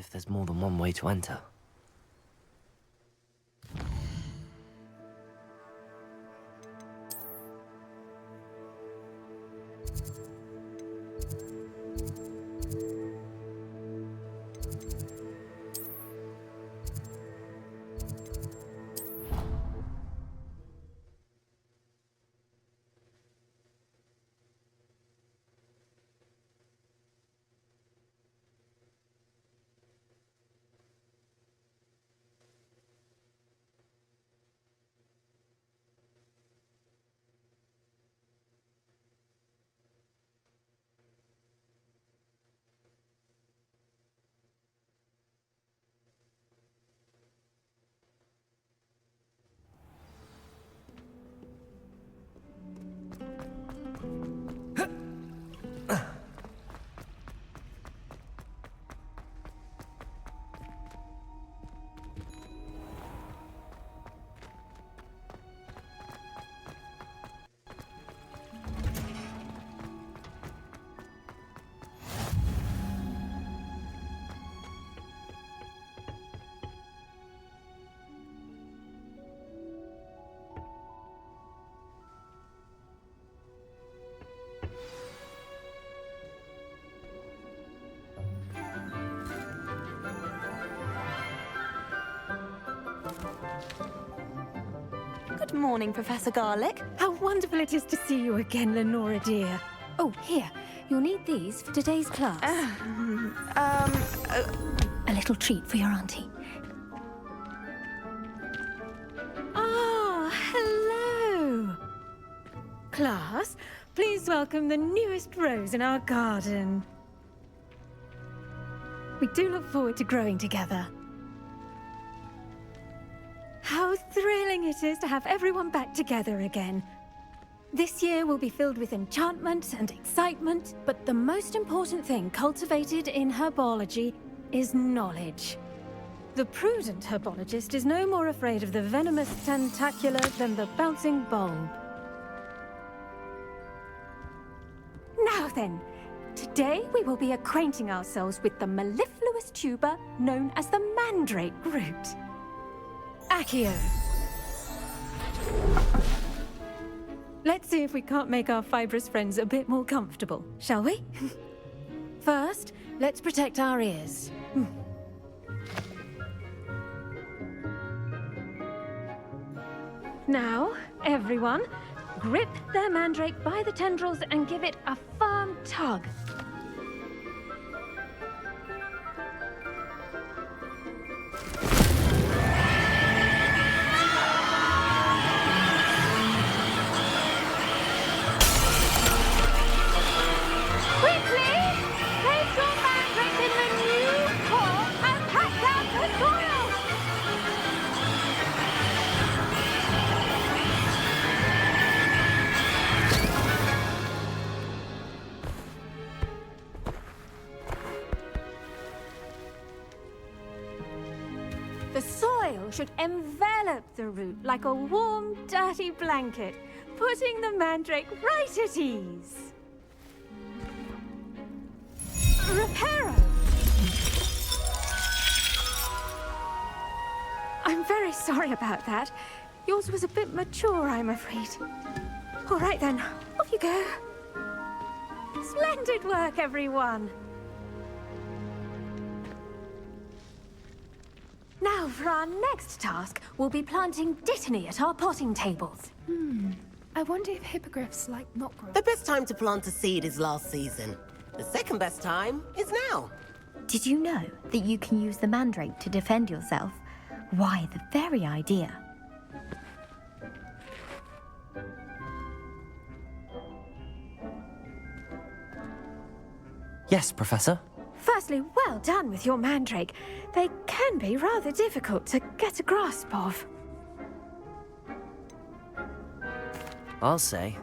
if there's more than one way to enter. Good morning, Professor Garlic. How wonderful it is to see you again, Lenora dear. Oh, here. You'll need these for today's class. A little treat for your auntie. Ah, hello. Class, please welcome the newest rose in our garden. We do look forward to growing together. How thrilling it is to have everyone back together again. This year will be filled with enchantment and excitement, but the most important thing cultivated in herbology is knowledge. The prudent herbologist is no more afraid of the venomous tentacular than the bouncing bulb. Now then, today we will be acquainting ourselves with the mellifluous tuber known as the mandrake root. Accio. Let's see if we can't make our fibrous friends a bit more comfortable, shall we? First, let's protect our ears. Now, everyone, grip their mandrake by the tendrils and give it a firm tug. The soil should envelop the root like a warm, dirty blanket, putting the mandrake right at ease. Reparo! I'm very sorry about that. Yours was a bit mature, I'm afraid. All right then, off you go. Splendid work, everyone. Now, for our next task, we'll be planting dittany at our potting tables. I wonder if hippogriffs like not growing. The best time to plant a seed is last season. The second best time is now. Did you know that you can use the mandrake to defend yourself? Why, the very idea. Yes, Professor. Firstly, well done with your mandrake. They can be rather difficult to get a grasp of. I'll say.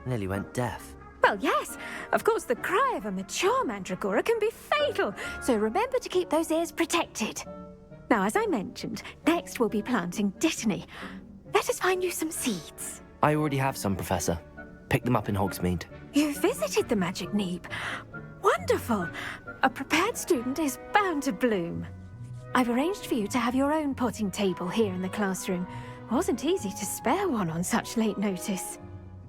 Nearly went deaf. Well, yes. Of course, the cry of a mature mandragora can be fatal, so remember to keep those ears protected. Now, as I mentioned, next we'll be planting dittany. Let us find you some seeds. I already have some, Professor. Picked them up in Hogsmeade. You visited the Magic Neep. One Wonderful! A prepared student is bound to bloom. I've arranged for you to have your own potting table here in the classroom. Wasn't easy to spare one on such late notice.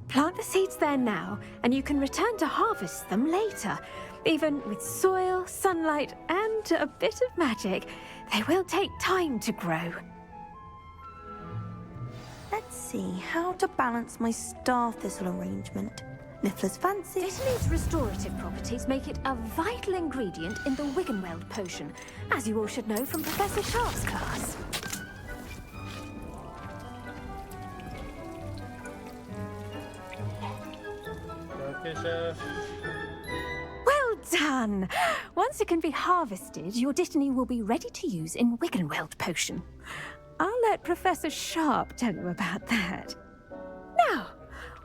Plant the seeds there now, and you can return to harvest them later. Even with soil, sunlight, and a bit of magic, they will take time to grow. Let's see how to balance my star thistle arrangement. Niffler's fancy. Dittany's restorative properties make it a vital ingredient in the Wiggenweld potion, as you all should know from Professor Sharp's class. Okay, Chef. Well done! Once it can be harvested, your Dittany will be ready to use in Wiggenweld potion. I'll let Professor Sharp tell you about that. Now,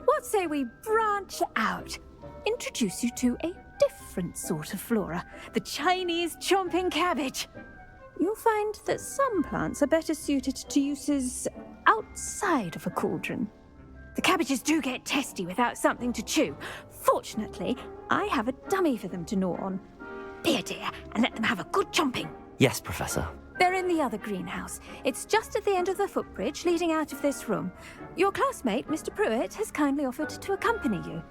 what say we branch out? Introduce you to a different sort of flora, the Chinese chomping cabbage. You'll find that some plants are better suited to uses outside of a cauldron. The cabbages do get testy without something to chew. Fortunately, I have a dummy for them to gnaw on. Be a dear and let them have a good chomping. Yes, Professor. They're in the other greenhouse. It's just at the end of the footbridge leading out of this room. Your classmate, Mr. Pruitt, has kindly offered to accompany you.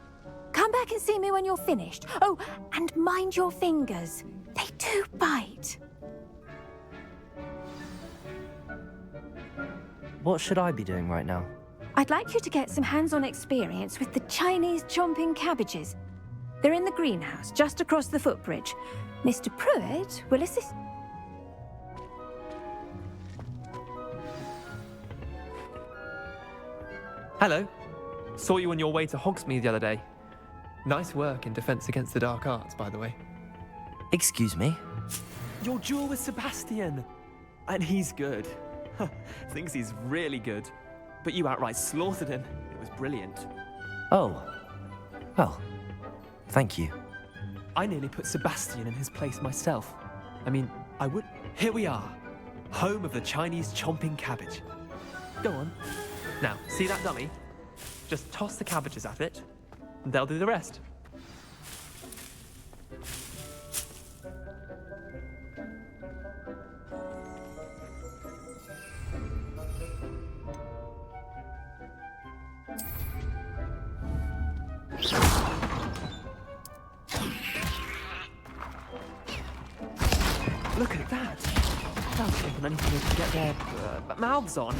Come back and see me when you're finished. Oh, and mind your fingers. They do bite. What should I be doing right now? I'd like you to get some hands-on experience with the Chinese chomping cabbages. They're in the greenhouse, just across the footbridge. Mr. Pruitt will assist... Hello. Saw you on your way to Hogsmeade the other day. Nice work in Defense Against the Dark Arts, by the way. Excuse me? Your duel with Sebastian! And he's good. Thinks he's really good. But you outright slaughtered him. It was brilliant. Oh. Well, thank you. I nearly put Sebastian in his place myself. I mean, I would... Here we are. Home of the Chinese chomping cabbage. Go on. Now, see that dummy? Just toss the cabbages at it, and they'll do the rest. Look at that! They'll jump on anything they can get their mouths on.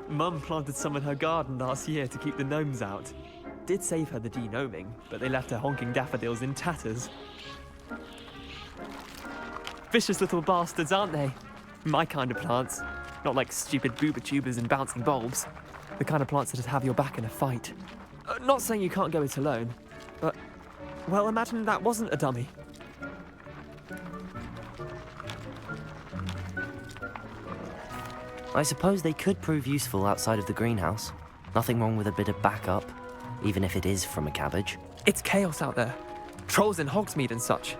Mum planted some in her garden last year to keep the gnomes out. Did save her the de-gnoming, but they left her honking daffodils in tatters. Vicious little bastards, aren't they? My kind of plants. Not like stupid booba tubers and bouncing bulbs. The kind of plants that'd have your back in a fight. Not saying you can't go it alone, but... Well, imagine that wasn't a dummy. I suppose they could prove useful outside of the greenhouse. Nothing wrong with a bit of backup, even if it is from a cabbage. It's chaos out there. Trolls in Hogsmeade and such.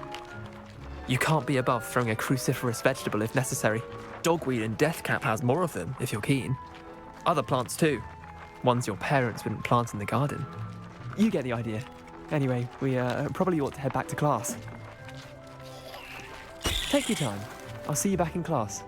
You can't be above throwing a cruciferous vegetable if necessary. Dogweed and deathcap has more of them, if you're keen. Other plants too. Ones your parents wouldn't plant in the garden. You get the idea. Anyway, we probably ought to head back to class. Take your time. I'll see you back in class.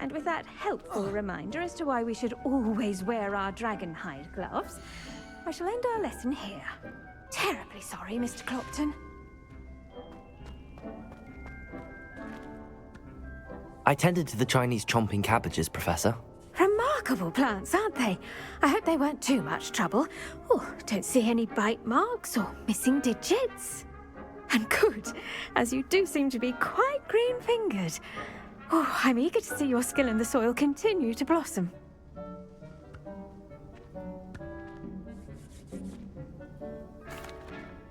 And with that helpful reminder as to why we should always wear our dragon hide gloves, I shall end our lesson here. Terribly sorry, Mr. Clopton. I tended to the Chinese chomping cabbages, Professor. Remarkable plants, aren't they? I hope they weren't too much trouble. Oh, don't see any bite marks or missing digits. And good, as you do seem to be quite green-fingered. Oh, I'm eager to see your skill in the soil continue to blossom.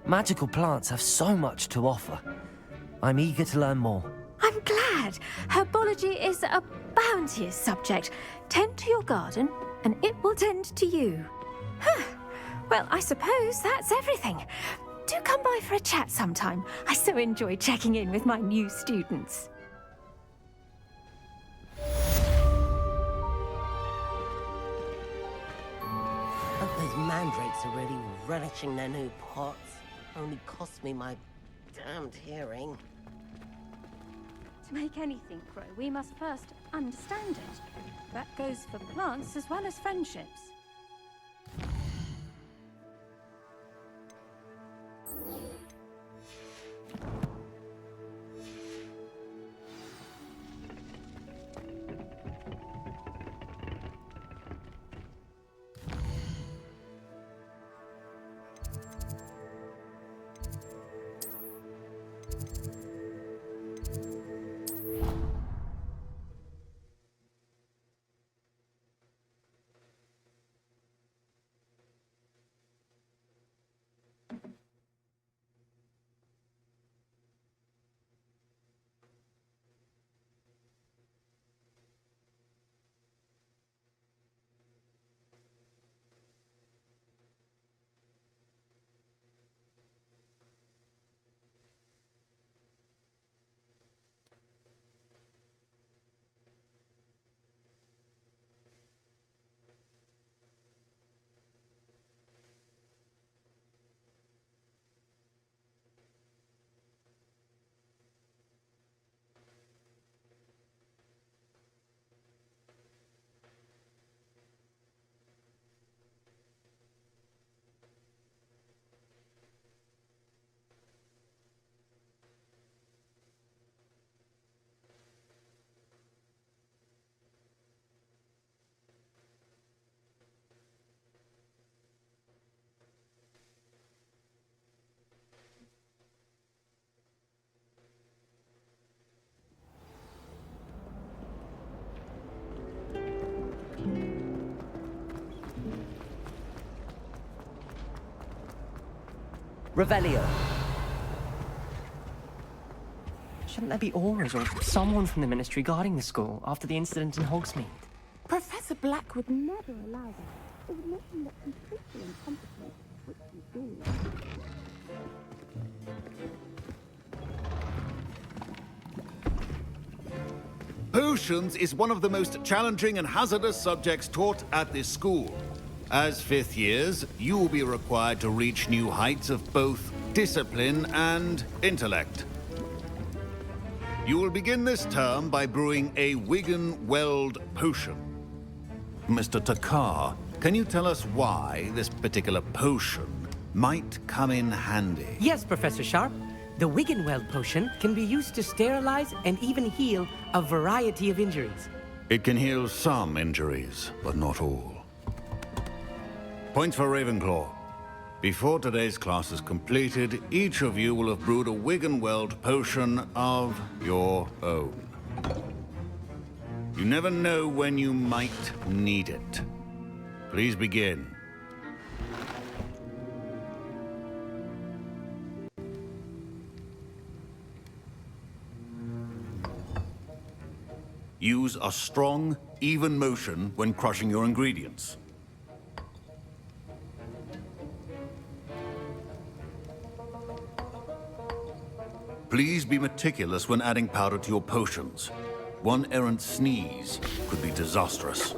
Magical plants have so much to offer. I'm eager to learn more. I'm I'm glad. Herbology is a bounteous subject. Tend to your garden, and it will tend to you. Well, I suppose that's everything. Do come by for a chat sometime. I so enjoy checking in with my new students. Hope those mandrakes are really relishing their new pots. Only cost me my damned hearing. To make anything grow, we must first understand it. That goes for plants as well as friendships. Revelio. Shouldn't there be aurors or someone from the ministry guarding the school after the incident in Hogsmeade? Professor Black would never allow that. It would make him look completely incompetent, which you do. Potions is one of the most challenging and hazardous subjects taught at this school. As fifth years, you will be required to reach new heights of both discipline and intellect. You will begin this term by brewing a Wiggenweld potion. Mr. Takar, can you tell us why this particular potion might come in handy? Yes, Professor Sharp. The Wiggenweld potion can be used to sterilize and even heal a variety of injuries. It can heal some injuries, but not all. Points for Ravenclaw. Before today's class is completed, each of you will have brewed a Wiggenweld potion of your own. You never know when you might need it. Please begin. Use a strong, even motion when crushing your ingredients. Please be meticulous when adding powder to your potions. One errant sneeze could be disastrous.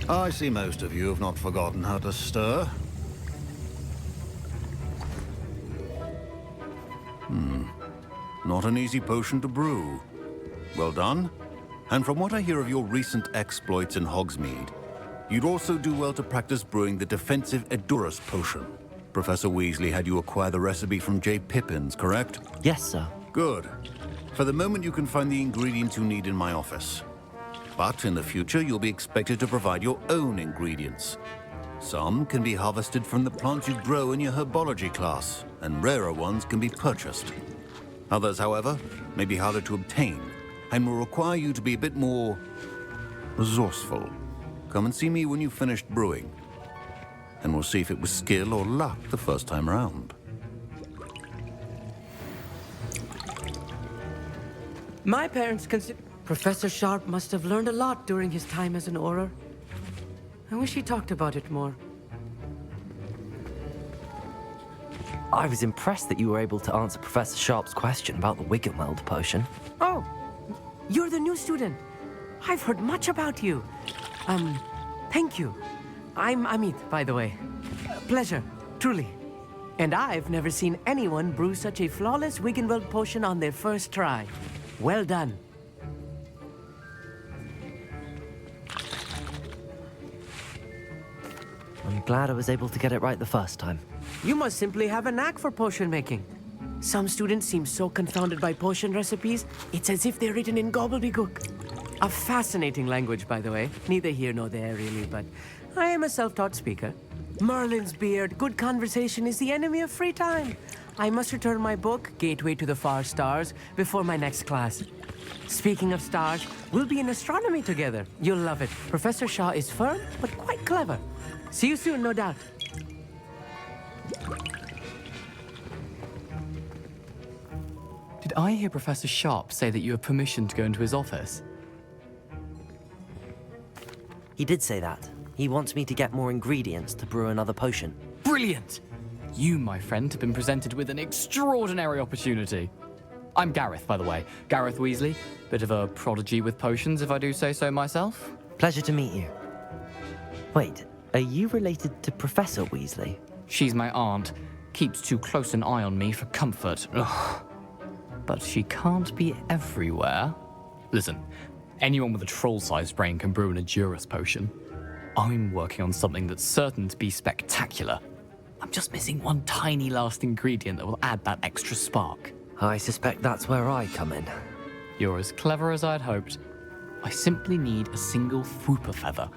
I see most of you have not forgotten how to stir. Not an easy potion to brew. Well done. And from what I hear of your recent exploits in Hogsmeade, you'd also do well to practice brewing the defensive Edurus potion. Professor Weasley had you acquire the recipe from J. Pippins, correct? Yes, sir. Good. For the moment, you can find the ingredients you need in my office. But in the future, you'll be expected to provide your own ingredients. Some can be harvested from the plants you grow in your herbology class, and rarer ones can be purchased. Others, however, may be harder to obtain, and will require you to be a bit more resourceful. Come and see me when you've finished brewing, and we'll see if it was skill or luck the first time around. My parents consider... Professor Sharp must have learned a lot during his time as an Auror. I wish he talked about it more. I was impressed that you were able to answer Professor Sharp's question about the Wiggenweld potion. Oh, you're the new student. I've heard much about you. Thank you. I'm Amit, by the way. Pleasure, truly. And I've never seen anyone brew such a flawless Wiggenweld potion on their first try. Well done. I'm glad I was able to get it right the first time. You must simply have a knack for potion making. Some students seem so confounded by potion recipes, it's as if they're written in gobbledygook. A fascinating language, by the way. Neither here nor there, really, but I am a self-taught speaker. Merlin's beard, good conversation is the enemy of free time. I must return my book, Gateway to the Far Stars, before my next class. Speaking of stars, we'll be in astronomy together. You'll love it. Professor Shaw is firm, but quite clever. See you soon, no doubt. Did I hear Professor Sharp say that you have permission to go into his office? He did say that. He wants me to get more ingredients to brew another potion. Brilliant! You, my friend, have been presented with an extraordinary opportunity. I'm Gareth, by the way. Gareth Weasley. Bit of a prodigy with potions, if I do say so myself. Pleasure to meet you. Wait, are you related to Professor Weasley? She's my aunt. Keeps too close an eye on me for comfort. Ugh. But she can't be everywhere. Listen, anyone with a troll-sized brain can brew an Edurus potion. I'm working on something that's certain to be spectacular. I'm just missing one tiny last ingredient that will add that extra spark. I suspect that's where I come in. You're as clever as I'd hoped. I simply need a single Fwooper feather.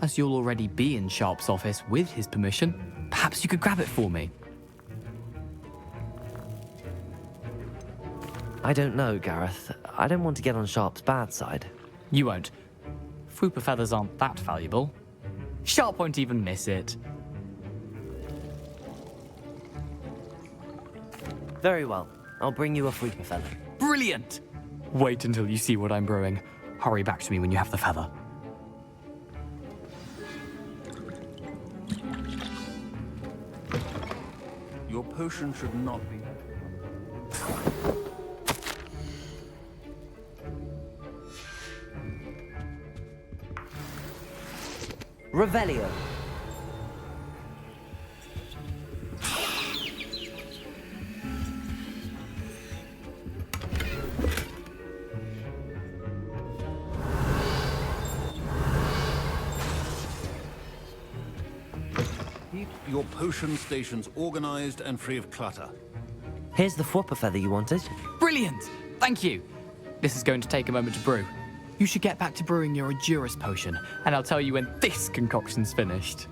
As you'll already be in Sharp's office with his permission, perhaps you could grab it for me. I don't know, Gareth. I don't want to get on Sharp's bad side. You won't. Fwooper feathers aren't that valuable. Sharp won't even miss it. Very well. I'll bring you a Fwooper feather. Brilliant! Wait until you see what I'm brewing. Hurry back to me when you have the feather. Your potion should not be... Revelio. Keep your potion stations organized and free of clutter. Here's the Fwooper feather you wanted. Brilliant! Thank you! This is going to take a moment to brew. You should get back to brewing your Edurus potion, and I'll tell you when this concoction's finished.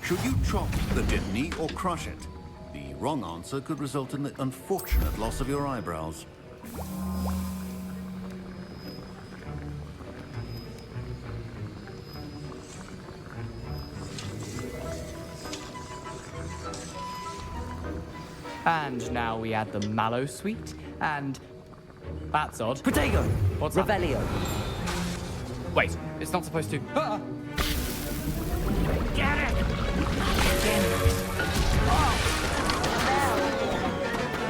Should you chop the Dittany or crush it? The wrong answer could result in the unfortunate loss of your eyebrows. And now we add the mallow sweet, and... That's odd. Protego! What's that? Revelio. Wait, it's not supposed to... Ah! Get it!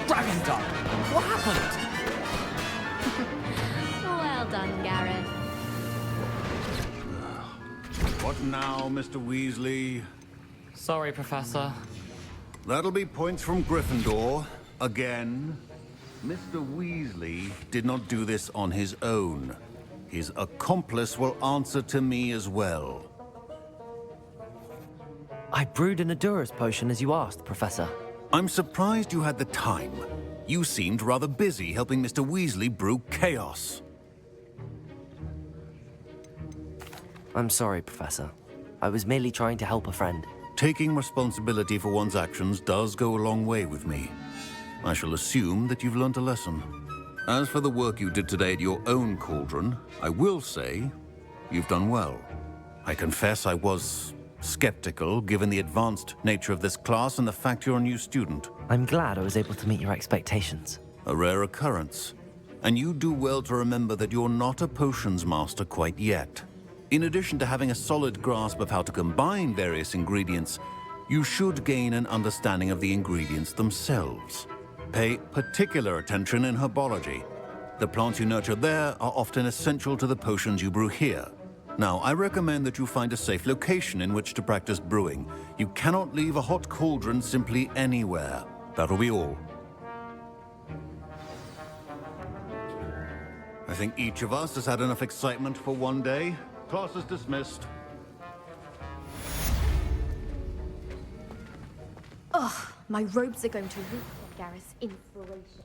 Dragon Duck! What happened? Well done, Gareth. What now, Mr. Weasley? Sorry, Professor. That'll be points from Gryffindor. Again. Mr. Weasley did not do this on his own. His accomplice will answer to me as well. I brewed an Edurus potion as you asked, Professor. I'm surprised you had the time. You seemed rather busy helping Mr. Weasley brew chaos. I'm sorry, Professor. I was merely trying to help a friend. Taking responsibility for one's actions does go a long way with me. I shall assume that you've learnt a lesson. As for the work you did today at your own cauldron, I will say you've done well. I confess I was skeptical, given the advanced nature of this class and the fact you're a new student. I'm glad I was able to meet your expectations. A rare occurrence. And you do well to remember that you're not a potions master quite yet. In addition to having a solid grasp of how to combine various ingredients, you should gain an understanding of the ingredients themselves. Pay particular attention in herbology. The plants you nurture there are often essential to the potions you brew here. Now, I recommend that you find a safe location in which to practice brewing. You cannot leave a hot cauldron simply anywhere. That'll be all. I think each of us has had enough excitement for one day. Class is dismissed. Ugh, my robes are going to reek of Gareth's inspiration.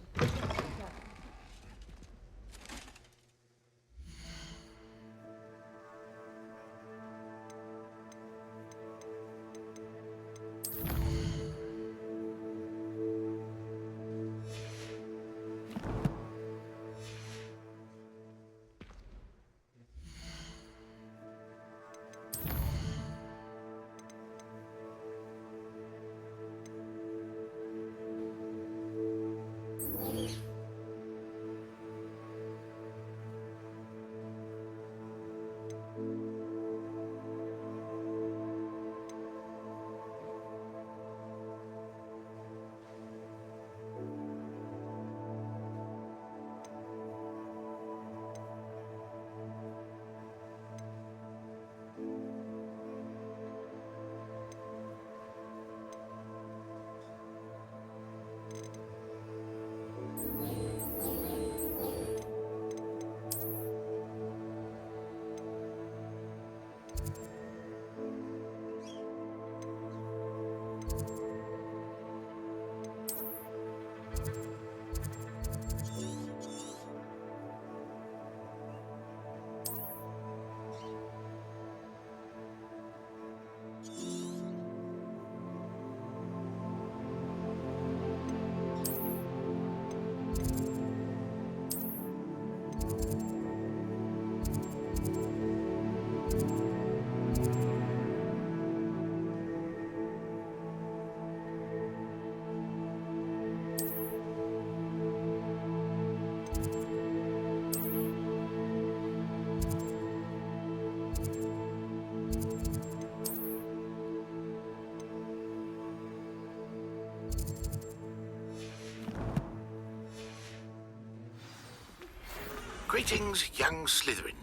Greetings, young Slytherin.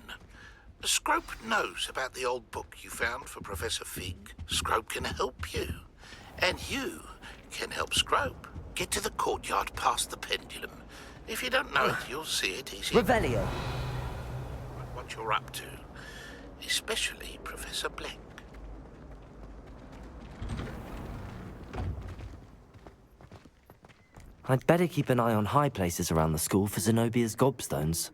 Scrope knows about the old book you found for Professor Fig. Scrope can help you. And you can help Scrope. Get to the courtyard past the pendulum. If you don't know it, you'll see it easy. Revelio. What you're up to. Especially Professor Black. I'd better keep an eye on high places around the school for Zenobia's gobstones.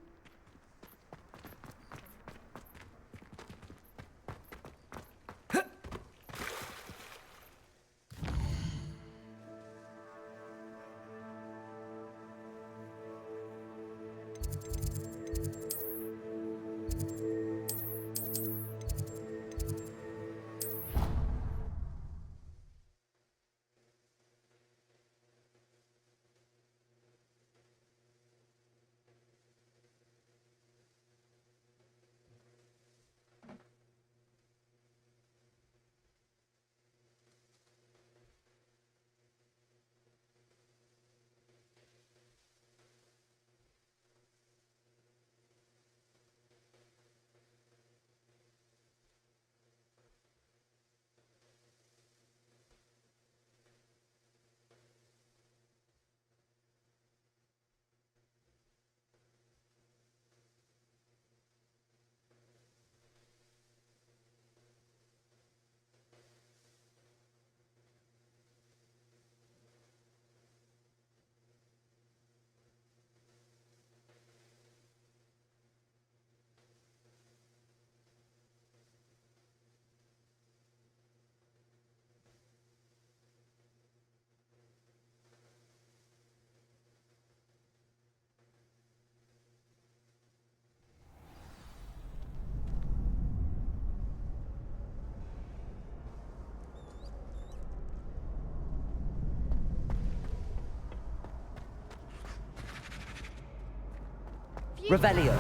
Revelio.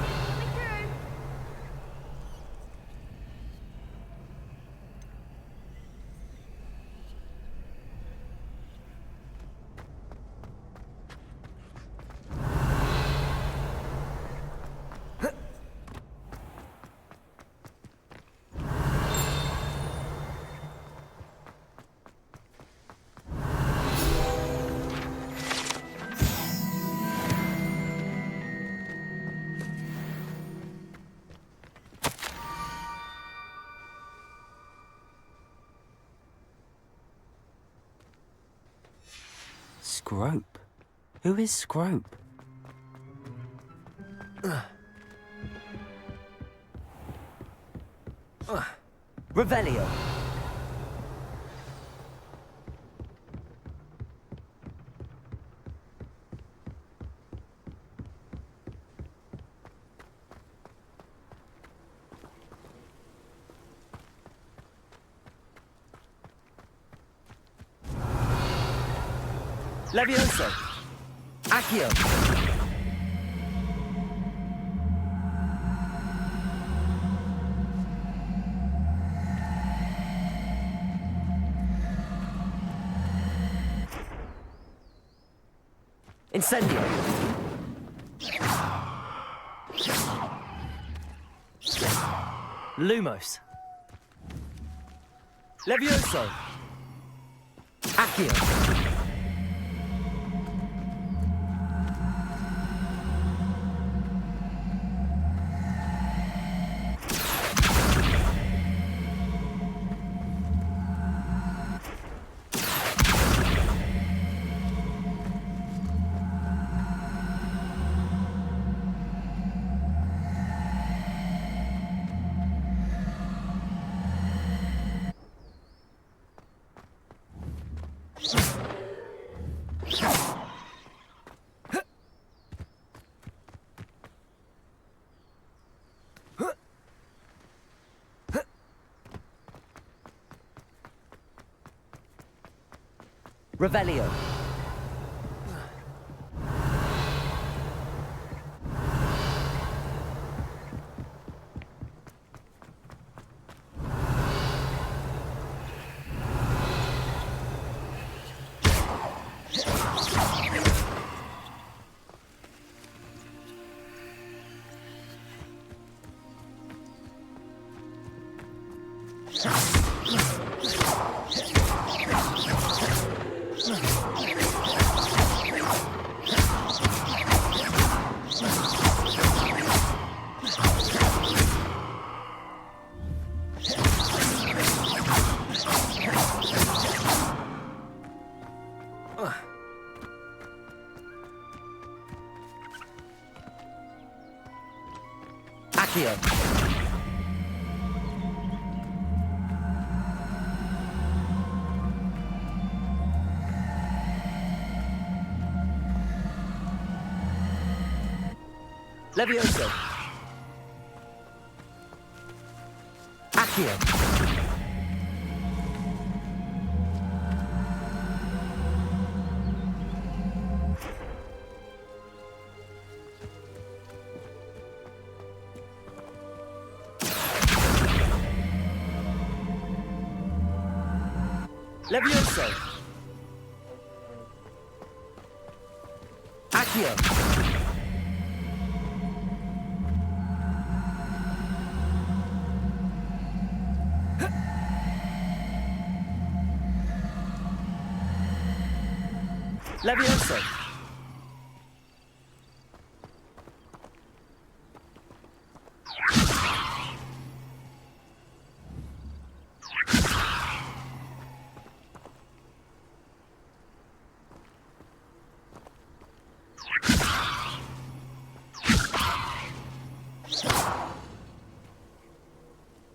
Scrope? Who is Scrope? Revelio. Levioso. Accio. Incendio. Lumos. Levioso. Accio. Revelio. Accio. Levioso. Accio. Levioso. Accio. Levioso.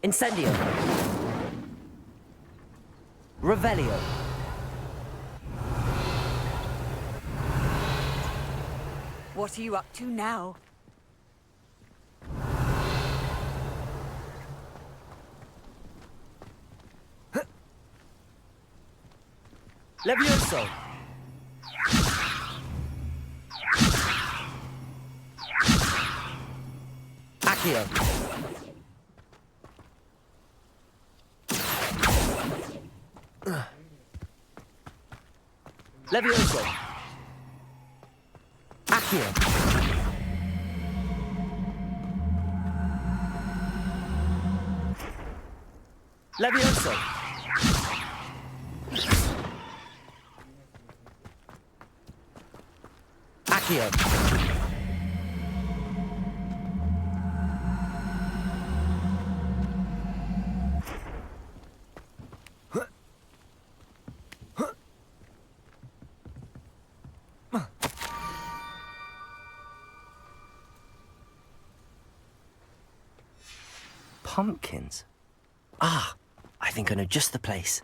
Incendio. Revelio. What are you up to now? Levioso. Accio. Levioso. Accio. Levioso. Accio. Pumpkins? Ah, I think I know just the place.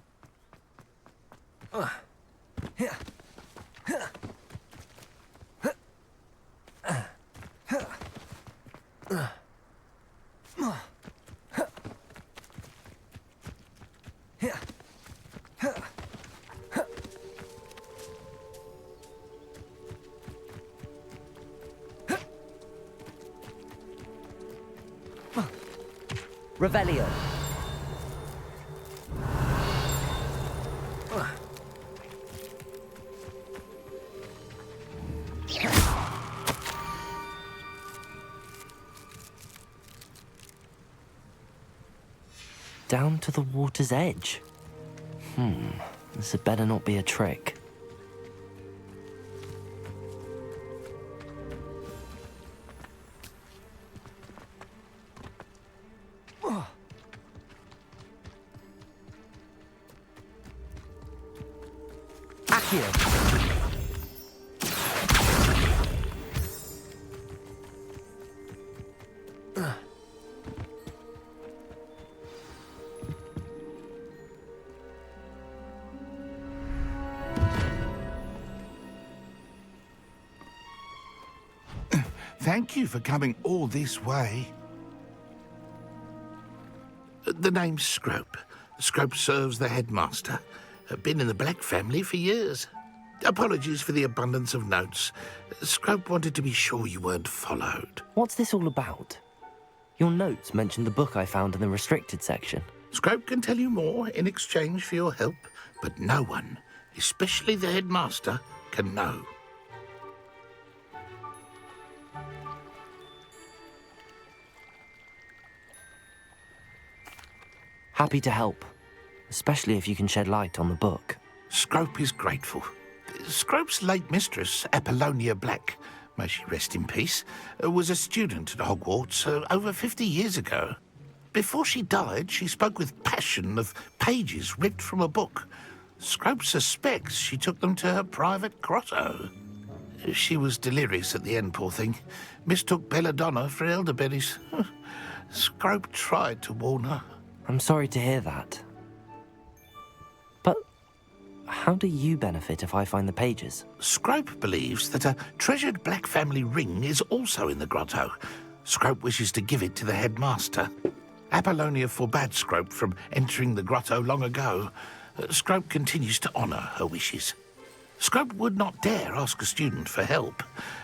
Revelio. Down to the water's edge. This had better not be a trick. Accio. Thank you for coming all this way. The name's Scrope. Scrope serves the headmaster. Been in the Black family for years. Apologies for the abundance of notes. Scrope wanted to be sure you weren't followed. What's this all about? Your notes mentioned the book I found in the restricted section. Scrope can tell you more in exchange for your help, but no one, especially the headmaster, can know. Happy to help, especially if you can shed light on the book. Scrope is grateful. Scrope's late mistress, Apollonia Black, may she rest in peace, was a student at Hogwarts over 50 years ago. Before she died, she spoke with passion of pages ripped from a book. Scrope suspects she took them to her private grotto. She was delirious at the end, poor thing. Mistook belladonna for elderberries. Scrope tried to warn her. I'm sorry to hear that. But how do you benefit if I find the pages? Scrope believes that a treasured Black family ring is also in the grotto. Scrope wishes to give it to the headmaster. Apollonia forbade Scrope from entering the grotto long ago. Scrope continues to honour her wishes. Scrope would not dare ask a student for help,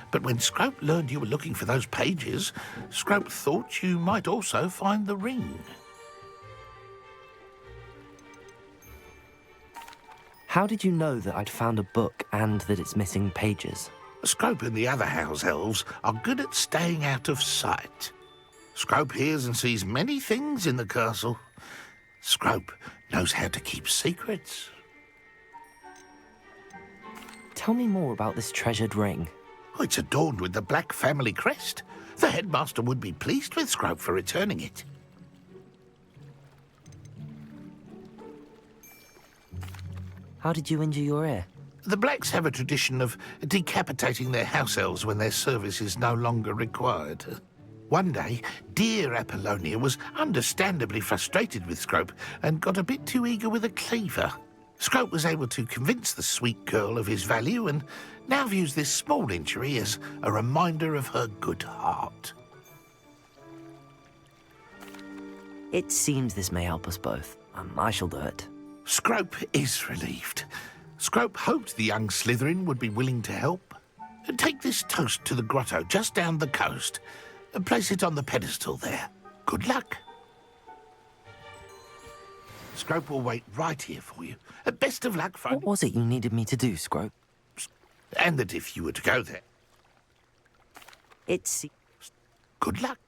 but when Scrope learned you were looking for those pages, Scrope thought you might also find the ring. How did you know that I'd found a book and that it's missing pages? Scrope and the other house elves are good at staying out of sight. Scrope hears and sees many things in the castle. Scrope knows how to keep secrets. Tell me more about this treasured ring. Oh, it's adorned with the Black family crest. The headmaster would be pleased with Scrope for returning it. How did you injure your ear? The Blacks have a tradition of decapitating their house elves when their service is no longer required. One day, dear Apollonia was understandably frustrated with Scrope and got a bit too eager with a cleaver. Scrope was able to convince the sweet girl of his value and now views this small injury as a reminder of her good heart. It seems this may help us both. I shall do it. Scrope is relieved. Scrope hoped the young Slytherin would be willing to help. Take this toast to the grotto just down the coast. Place it on the pedestal there. Good luck. Scrope will wait right here for you. Best of luck, friend. What was it you needed me to do, Scrope? And that if you were to go there. It's... Good luck.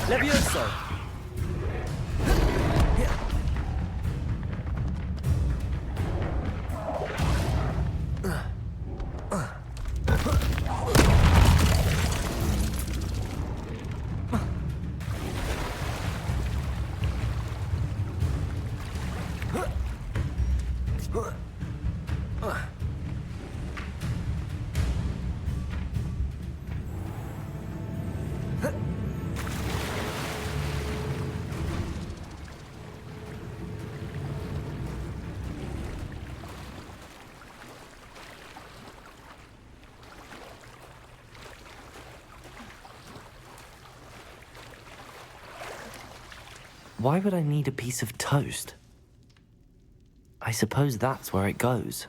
Levioso! Why would I need a piece of toast? I suppose that's where it goes.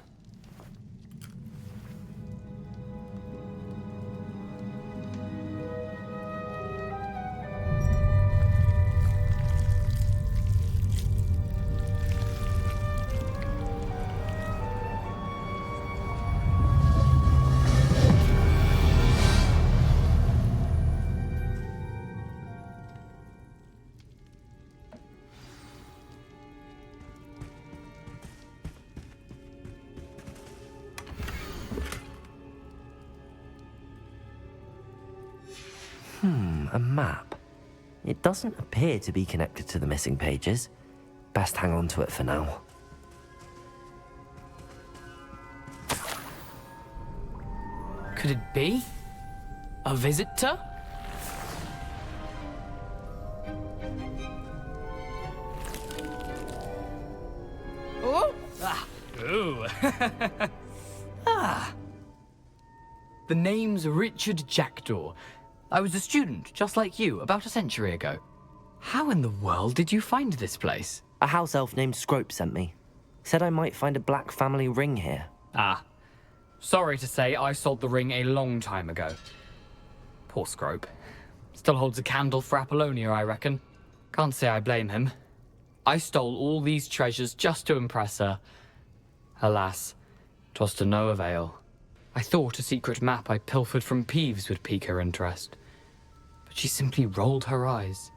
A map. It doesn't appear to be connected to the missing pages. Best hang on to it for now. Could it be? A visitor? Oh! Ah. Ooh. Ah. The name's Richard Jackdaw. I was a student, just like you, about a century ago. How in the world did you find this place? A house elf named Scrope sent me. Said I might find a black family ring here. Ah. Sorry to say, I sold the ring a long time ago. Poor Scrope. Still holds a candle for Apollonia, I reckon. Can't say I blame him. I stole all these treasures just to impress her. Alas, 'twas to no avail. I thought a secret map I pilfered from Peeves would pique her interest. But she simply rolled her eyes.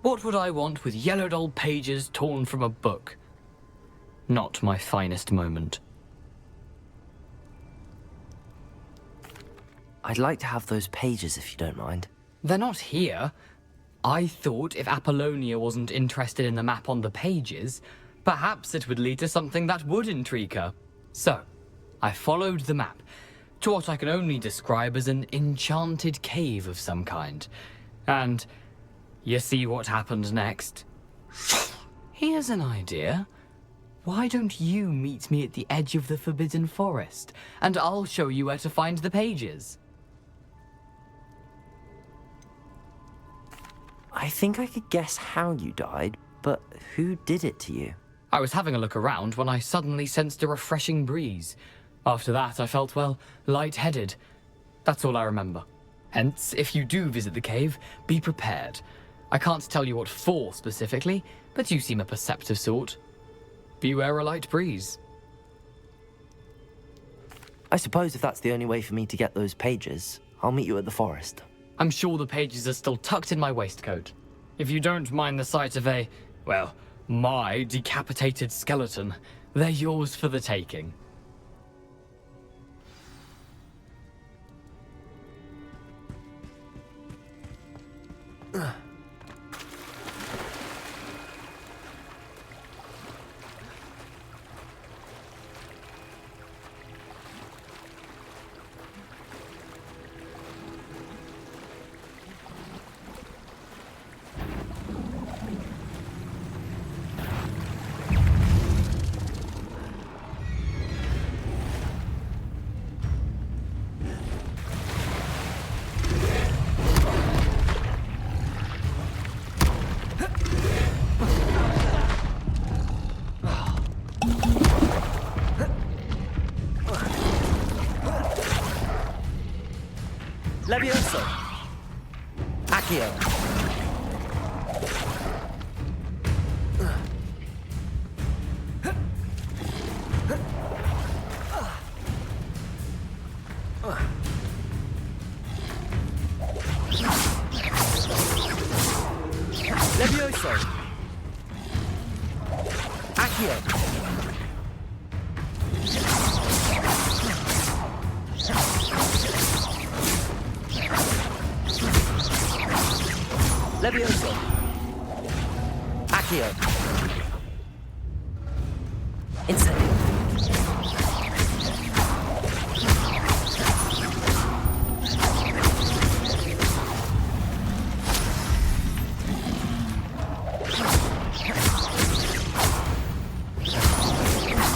What would I want with yellowed old pages torn from a book? Not my finest moment. I'd like to have those pages if you don't mind. They're not here. I thought if Apollonia wasn't interested in the map on the pages, perhaps it would lead to something that would intrigue her. So, I followed the map to what I can only describe as an enchanted cave of some kind. And you see what happened next? Here's an idea. Why don't you meet me at the edge of the Forbidden Forest, and I'll show you where to find the pages? I think I could guess how you died, but who did it to you? I was having a look around when I suddenly sensed a refreshing breeze. After that, I felt, well, lightheaded. That's all I remember. Hence, if you do visit the cave, be prepared. I can't tell you what for specifically, but you seem a perceptive sort. Beware a light breeze. I suppose if that's the only way for me to get those pages, I'll meet you at the forest. I'm sure the pages are still tucked in my waistcoat. If you don't mind the sight of a, well, my decapitated skeleton, they're yours for the taking. Levioso! Accio! Levioso! Accio! Levioso! Accio! Incendio!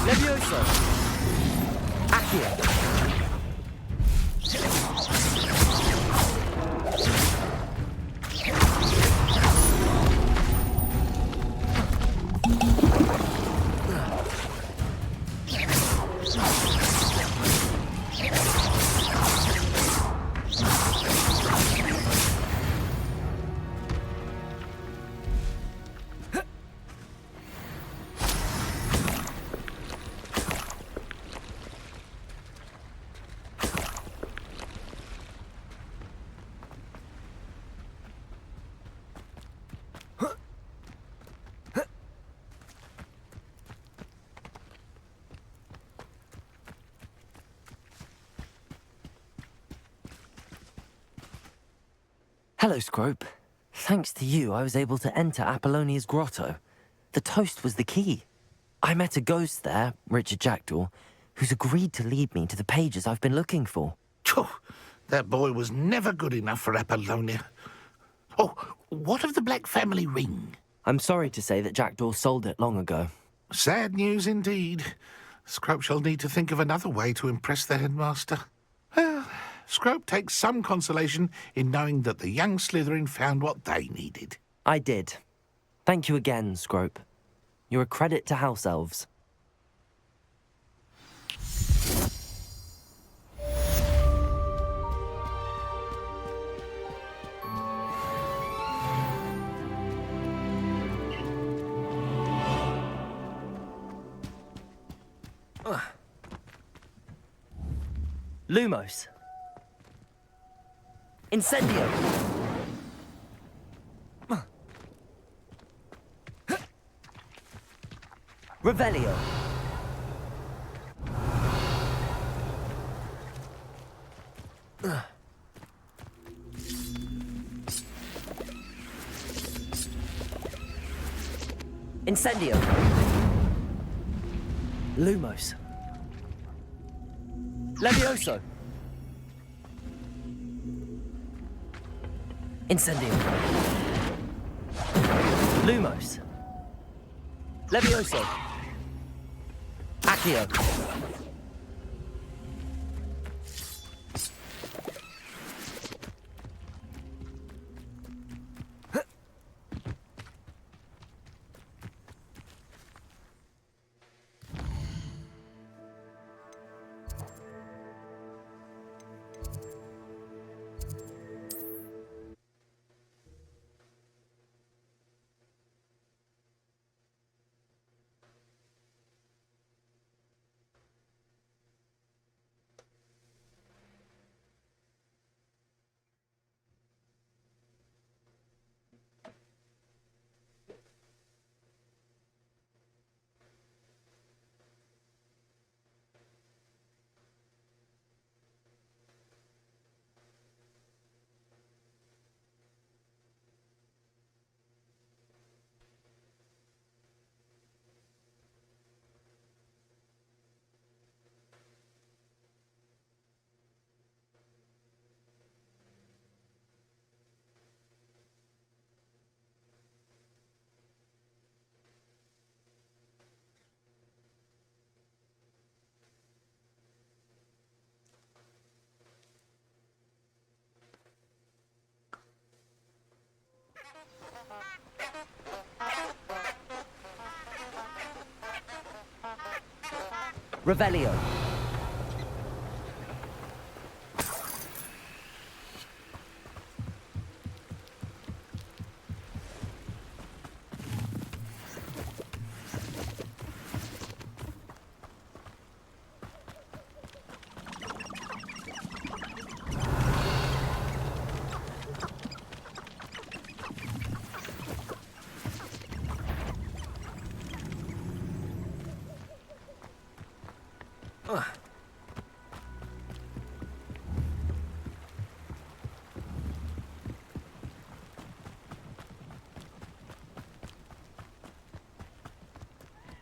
Levioso! Accio! Hello, Scrope. Thanks to you, I was able to enter Apollonia's grotto. The toast was the key. I met a ghost there, Richard Jackdaw, who's agreed to lead me to the pages I've been looking for. Phew, that boy was never good enough for Apollonia. Oh, what of the Black family ring? I'm sorry to say that Jackdaw sold it long ago. Sad news indeed. Scrope shall need to think of another way to impress the headmaster. Well, Scrope takes some consolation in knowing that the young Slytherin found what they needed. I did. Thank you again, Scrope. You're a credit to House Elves. Lumos. Incendio. Revelio. Incendio. Lumos. Levioso. Incendio. Lumos. Levioso. Accio. Revelio.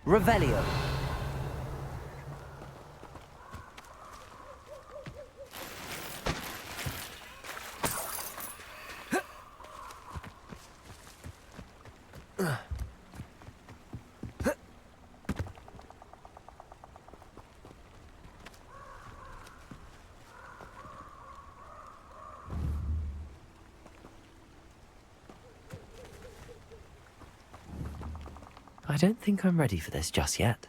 Revelio. I don't think I'm ready for this just yet.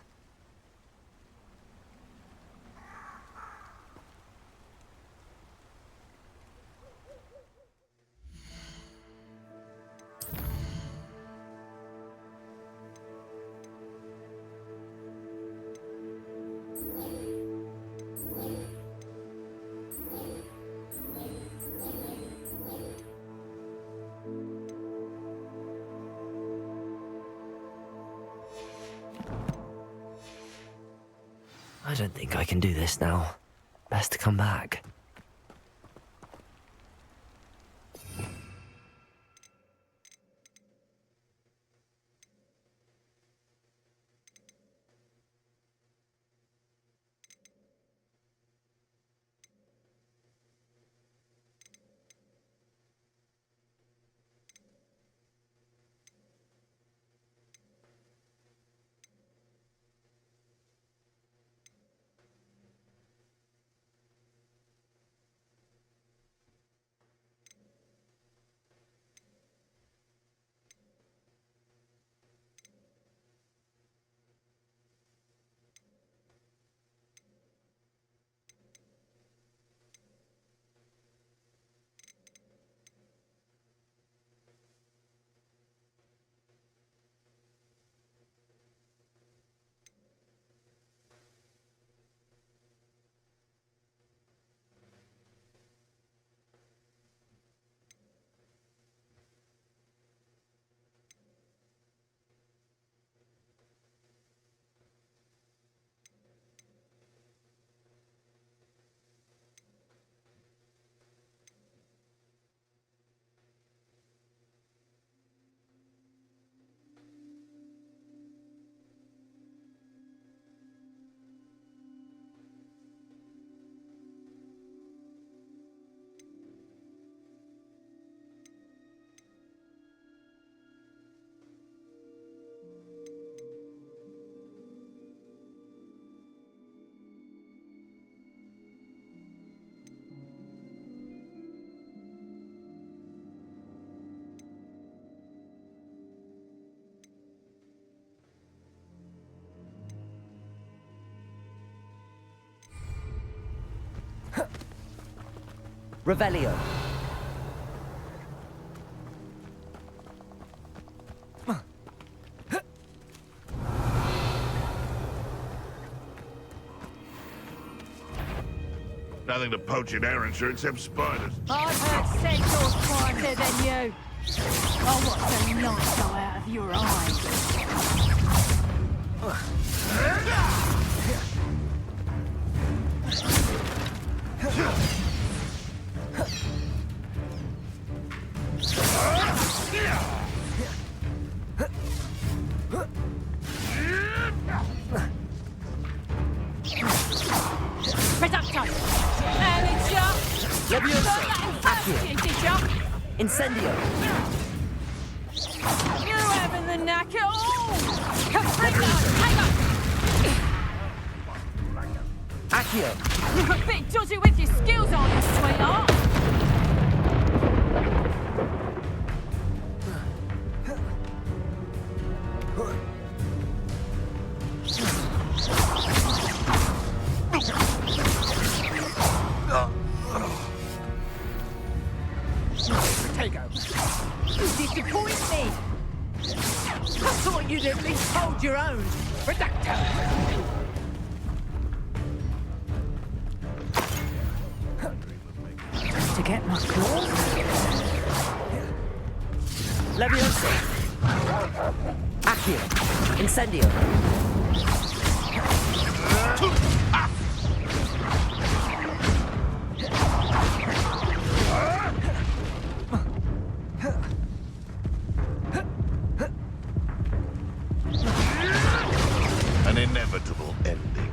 I don't think I can do this now. Best to come back. Revelio. Nothing to poach in Ayrshire except spiders. I've heard centaurs quieter than you. Oh, what's the light go out of your eyes? Incendio. You having the knack at all? Caprino, hang on! Accio. You're a bit dodgy with your skills, aren't you, sweetheart? disappoint me. I thought you'd at least hold your own. Reducto. Just to get my claws. Leviosa. Accio. Incendio. An inevitable ending.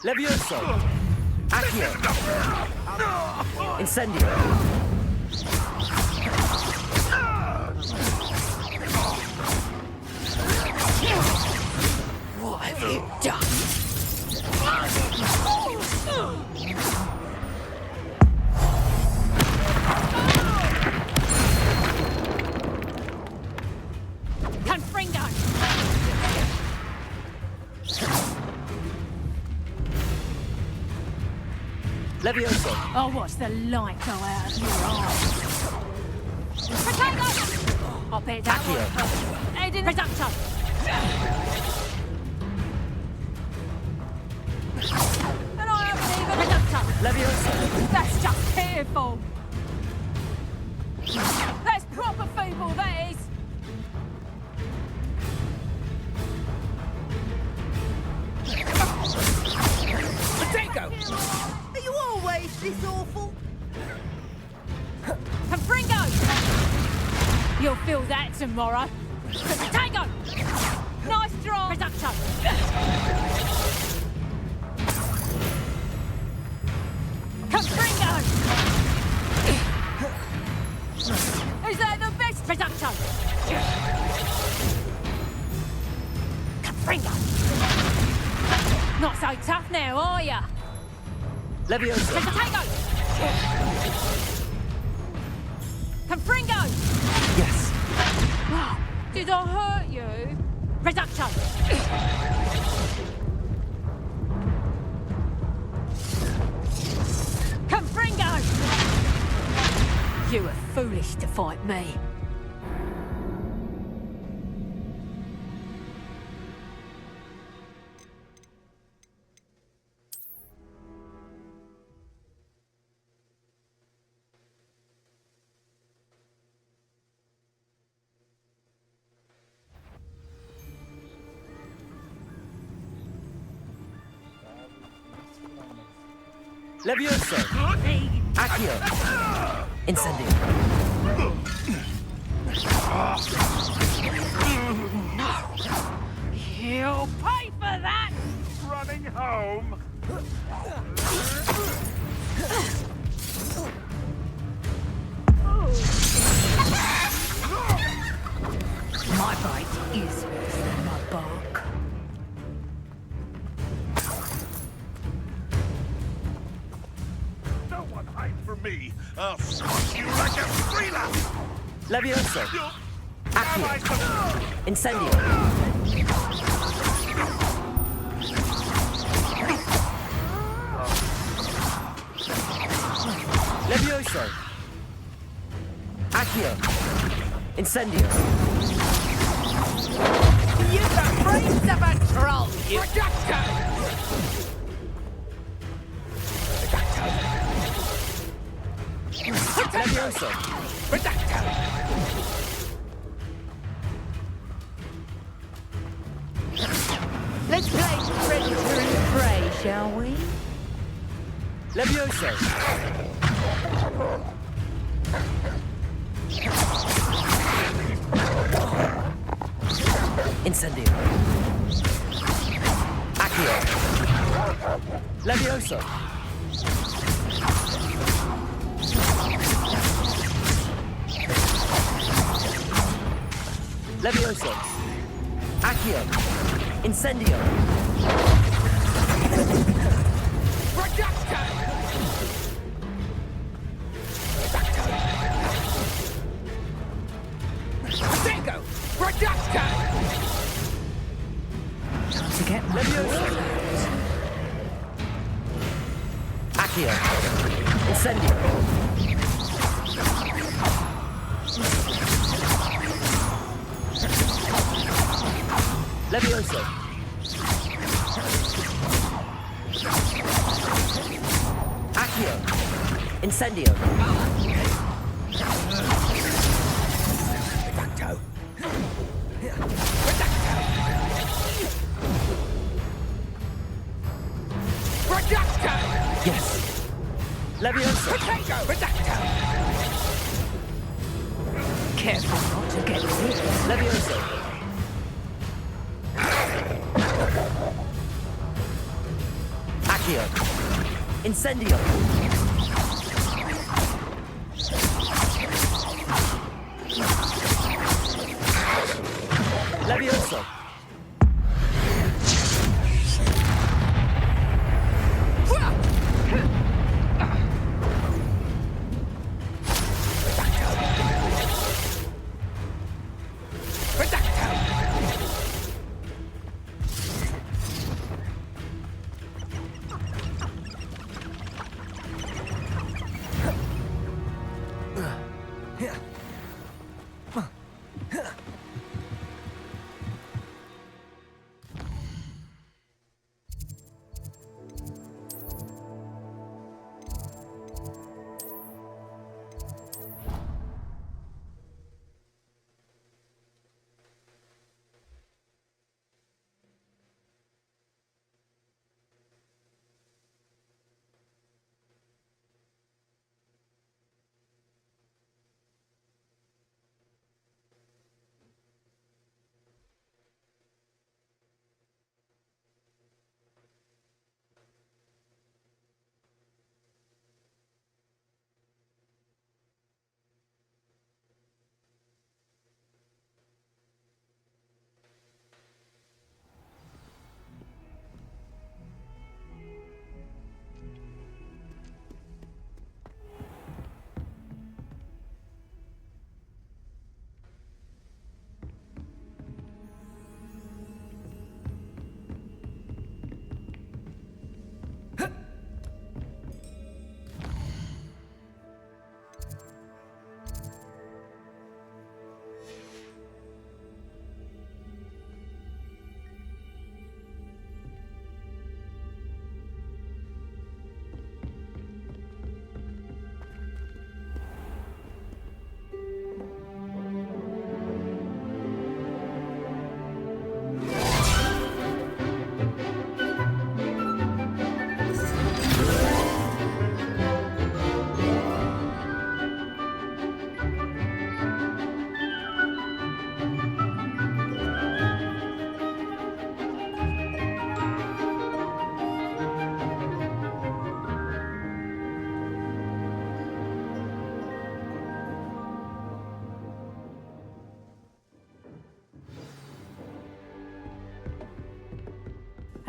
Levioso. Accio. Incendio. What have you done? Confringo! Levioso. I'll watch the light go out of your eyes. Potato! I bet that Accio. one hurt. Head in the reducto. And I haven't even reducto. Levioso. That's just fearful. That's proper feeble, that is. Potato! Are you always this awful? Confringo! You'll feel that tomorrow. Potato! Nice draw. Reducto. Confringo! Is that the best? Reducto. Confringo! Not so tough now, are ya? Levioso. Potato! Confringo! Yes. Did I hurt you? Reducto! Confringo! You were foolish to fight me. Levioso. Accio. Incendio. You'll pay for that! Running home. My bite is worse than my bark. No one hide from me. I'll squash you like a thriller. Levioso. Accio. Incendio. Levioso. Accio. Incendio. You the brains of a troll, you! Reducto! Levioso! Let's play predator and prey, shall we? Levioso! Incendio. Accio. Levioso! Levioso. Accio. Incendio. Bingo! Reducto! Time to get my Accio. Incendio. Levioso. Accio. Incendio. Reducto! Yes. Levioso. Potato! Reducto! Careful not to get sick. Levioso. Accio. Incendio. Levioso.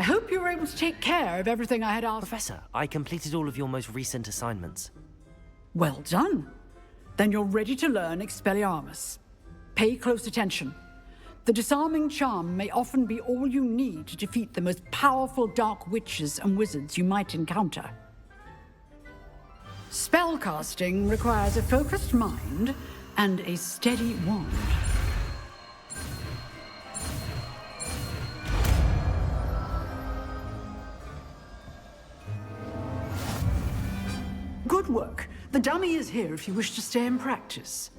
I hope you were able to take care of everything I had asked. Professor, I completed all of your most recent assignments. Well done. Then you're ready to learn Expelliarmus. Pay close attention. The disarming charm may often be all you need to defeat the most powerful dark witches and wizards you might encounter. Spellcasting requires a focused mind and a steady wand. Good work. The dummy is here if you wish to stay and practice.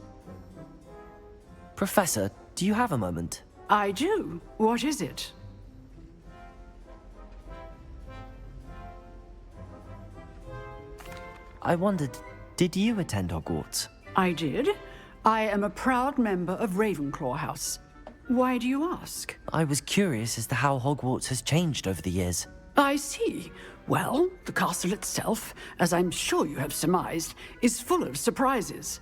Professor, do you have a moment? I do. What is it? I wondered, did you attend Hogwarts? I did. I am a proud member of Ravenclaw House. Why do you ask? I was curious as to how Hogwarts has changed over the years. I see. Well, the castle itself, as I'm sure you have surmised, is full of surprises.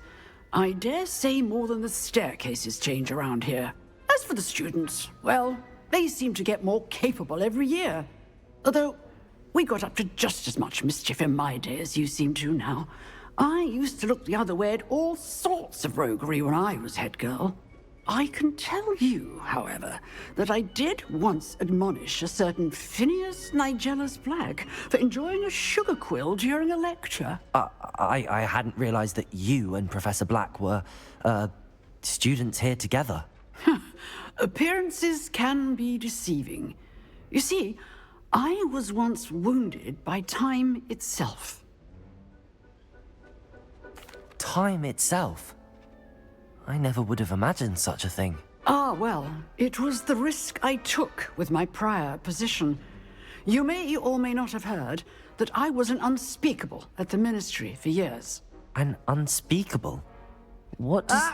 I dare say more than the staircases change around here. As for the students, well, they seem to get more capable every year. Although, we got up to just as much mischief in my day as you seem to now. I used to look the other way at all sorts of roguery when I was head girl. I can tell you, however, that I did once admonish a certain Phineas Nigellus Black for enjoying a sugar quill during a lecture. I hadn't realized that you and Professor Black were, students here together. Appearances can be deceiving. You see, I was once wounded by time itself. Time itself? I never would have imagined such a thing. Ah, well, it was the risk I took with my prior position. You may or may not have heard that I was an unspeakable at the Ministry for years. An unspeakable? What does...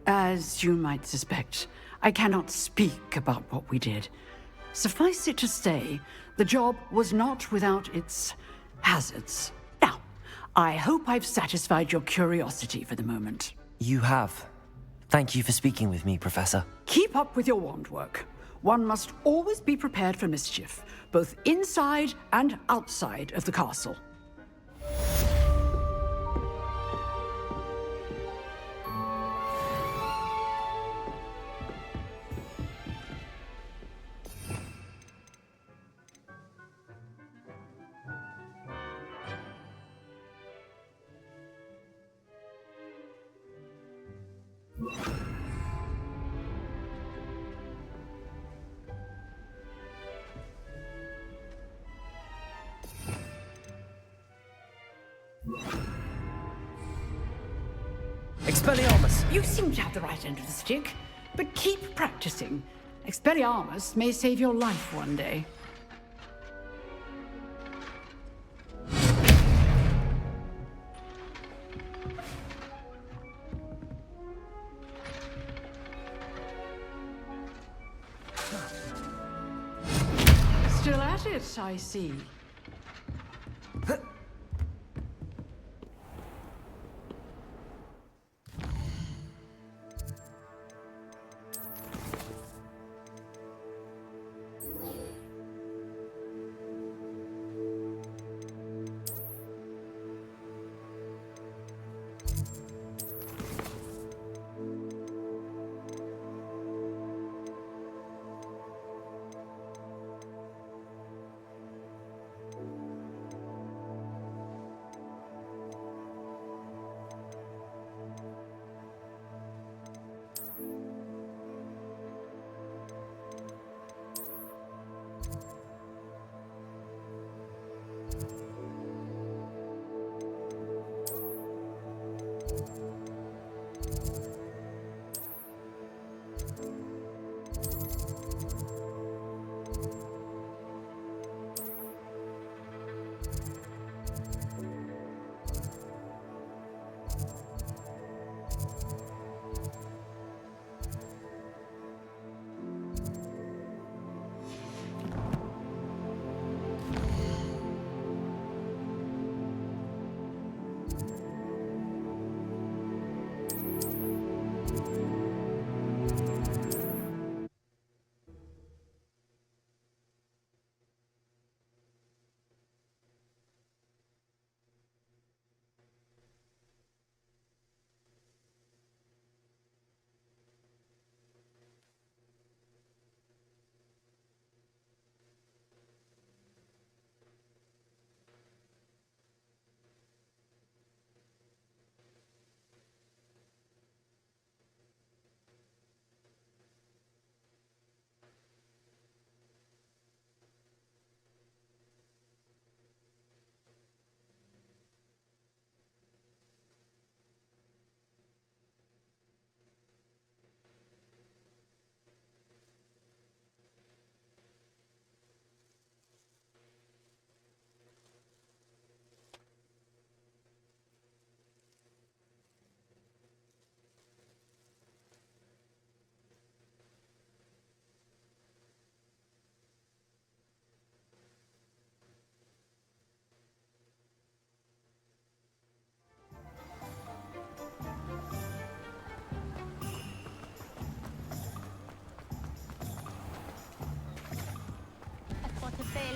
As you might suspect, I cannot speak about what we did. Suffice it to say, the job was not without its hazards. Now, I hope I've satisfied your curiosity for the moment. You have. Thank you for speaking with me, Professor. Keep up with your wand work. One must always be prepared for mischief, both inside and outside of the castle. Expelliarmus! You seem to have the right end of the stick, but keep practicing. Expelliarmus may save your life one day. Still at it, I see.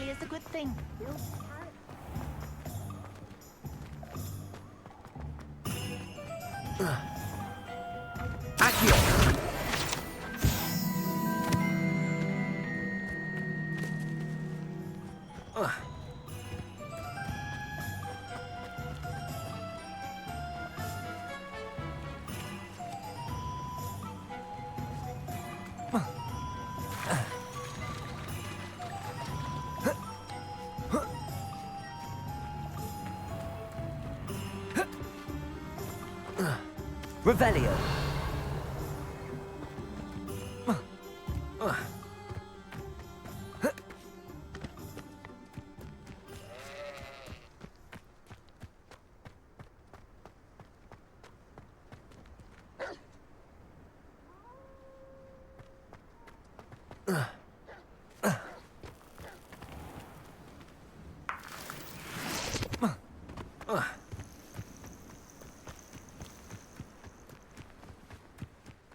usually is a good thing. Accio! Revelio.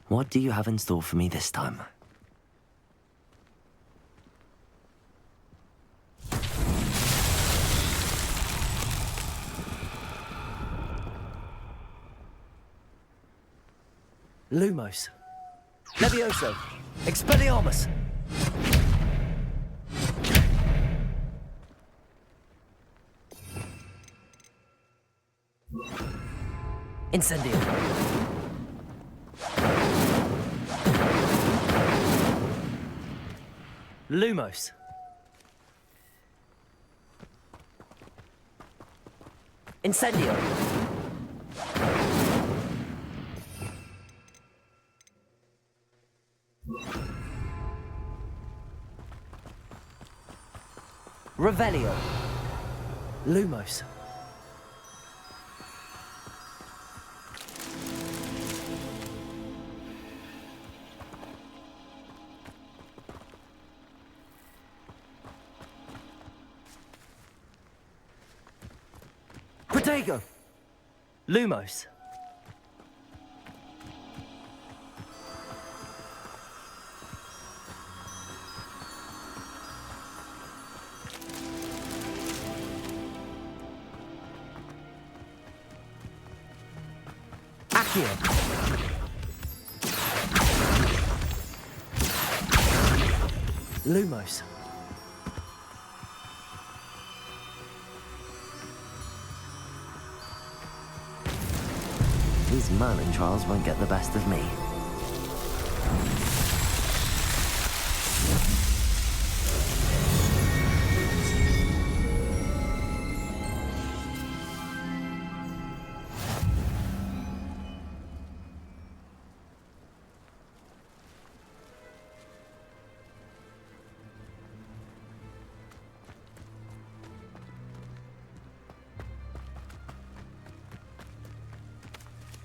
What do you have in store for me this time? Lumos. Levioso. Expelliarmus. Incendio. Lumos. Incendio. Revelio. Lumos. Protego. Lumos. Accio. Lumos. These Merlin trials won't get the best of me.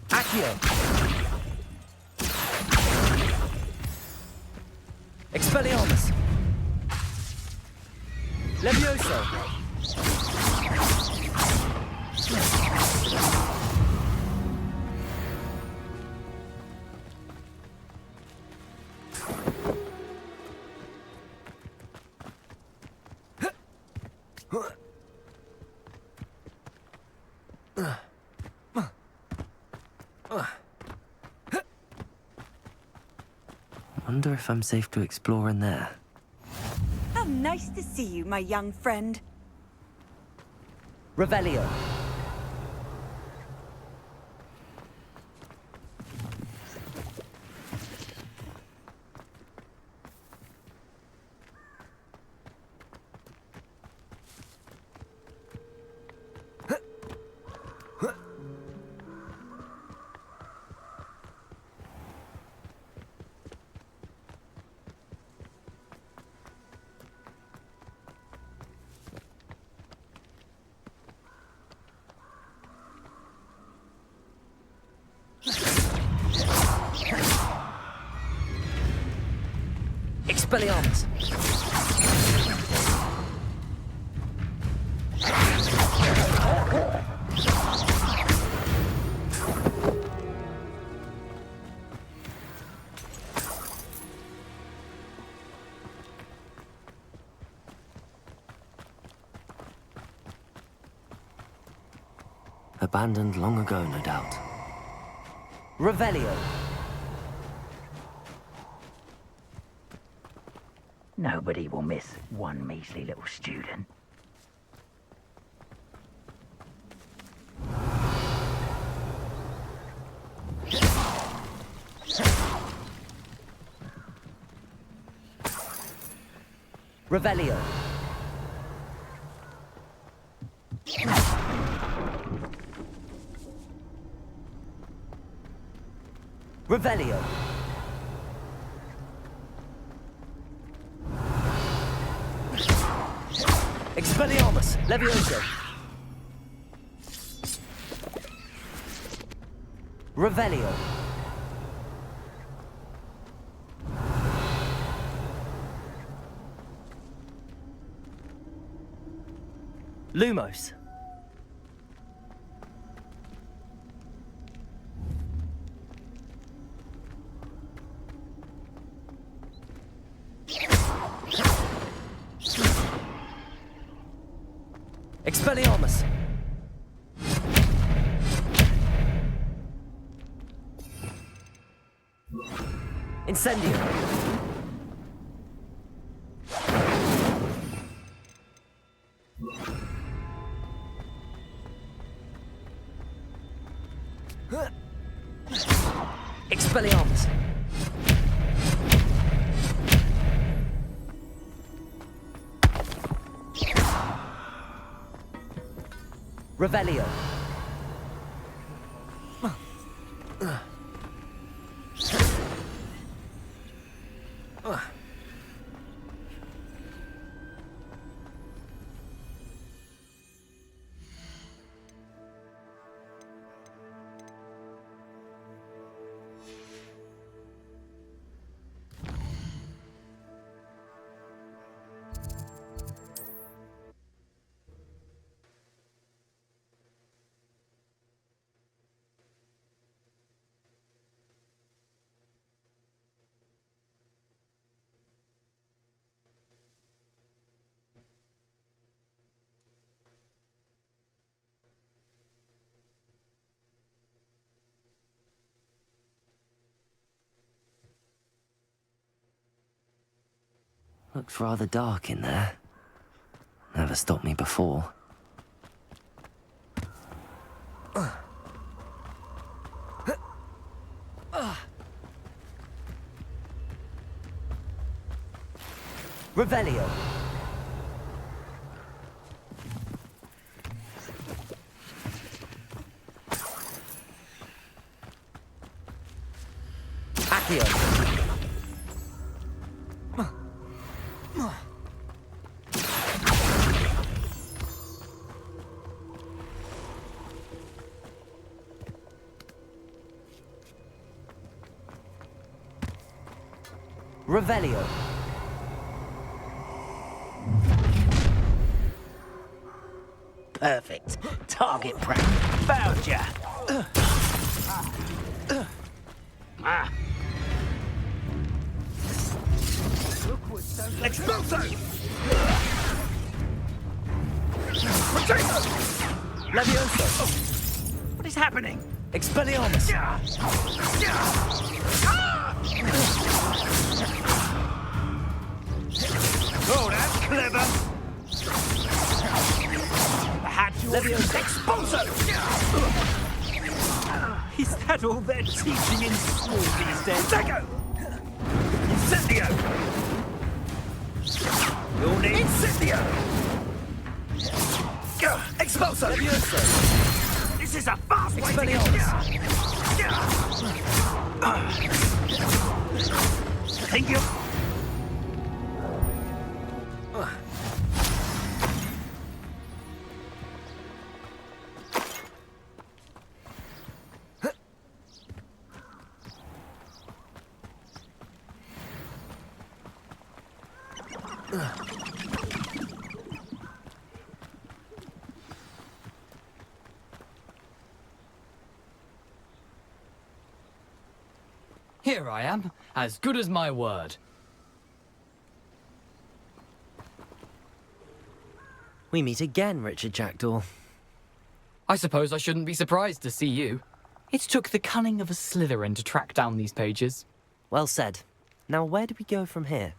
Accio. Expelliarmus. Levioso. Wonder if I'm safe to explore in there. How nice to see you, my young friend. Revelio. Expelliarmus. abandoned long ago, no doubt. Revelio. Nobody will miss one measly little student. Revelio. Revelio. Expelliarmus, Levioso. Revelio. Lumos. Expelliarmus. Incendio. Expelliarmus. Revelio. Looks rather dark in there. Never stopped me before. Revelio. Accio. Revelio. Perfect. Target prep. Found ya. Expulso! Levioso. What is happening? Expelliarmus. Oh, that's clever. Perhaps you Expulso! Is that all they're teaching in school these days? Dago! Incendio! You'll need Incendio! Expulso! Levioso! This is a fast way to get... Thank you. Here I am, as good as my word. We meet again, Richard Jackdaw. I suppose I shouldn't be surprised to see you. It took the cunning of a Slytherin to track down these pages. Well said. Now where do we go from here?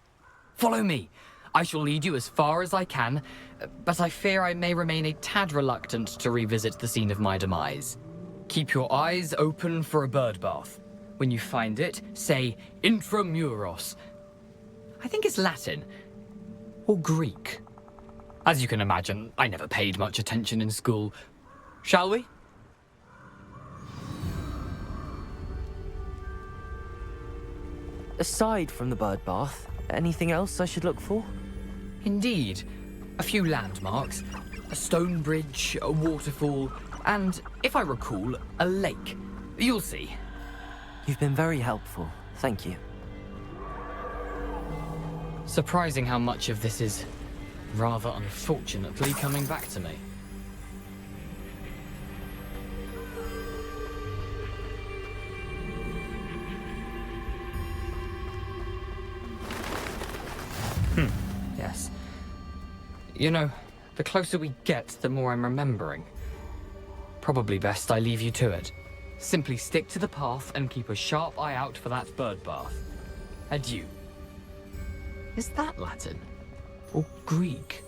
Follow me. I shall lead you as far as I can, but I fear I may remain a tad reluctant to revisit the scene of my demise. Keep your eyes open for a bird bath. When you find it, say intramuros. I think it's Latin. Or Greek. As you can imagine, I never paid much attention in school. Shall we? Aside from the bird bath, anything else I should look for? Indeed. A few landmarks. A stone bridge, a waterfall, and, if I recall, a lake. You'll see. You've been very helpful. Thank you. Surprising how much of this is, rather unfortunately, coming back to me. Yes. You know, the closer we get, the more I'm remembering. Probably best I leave you to it. Simply stick to the path and keep a sharp eye out for that bird bath. Adieu. Is that Latin? Or Greek?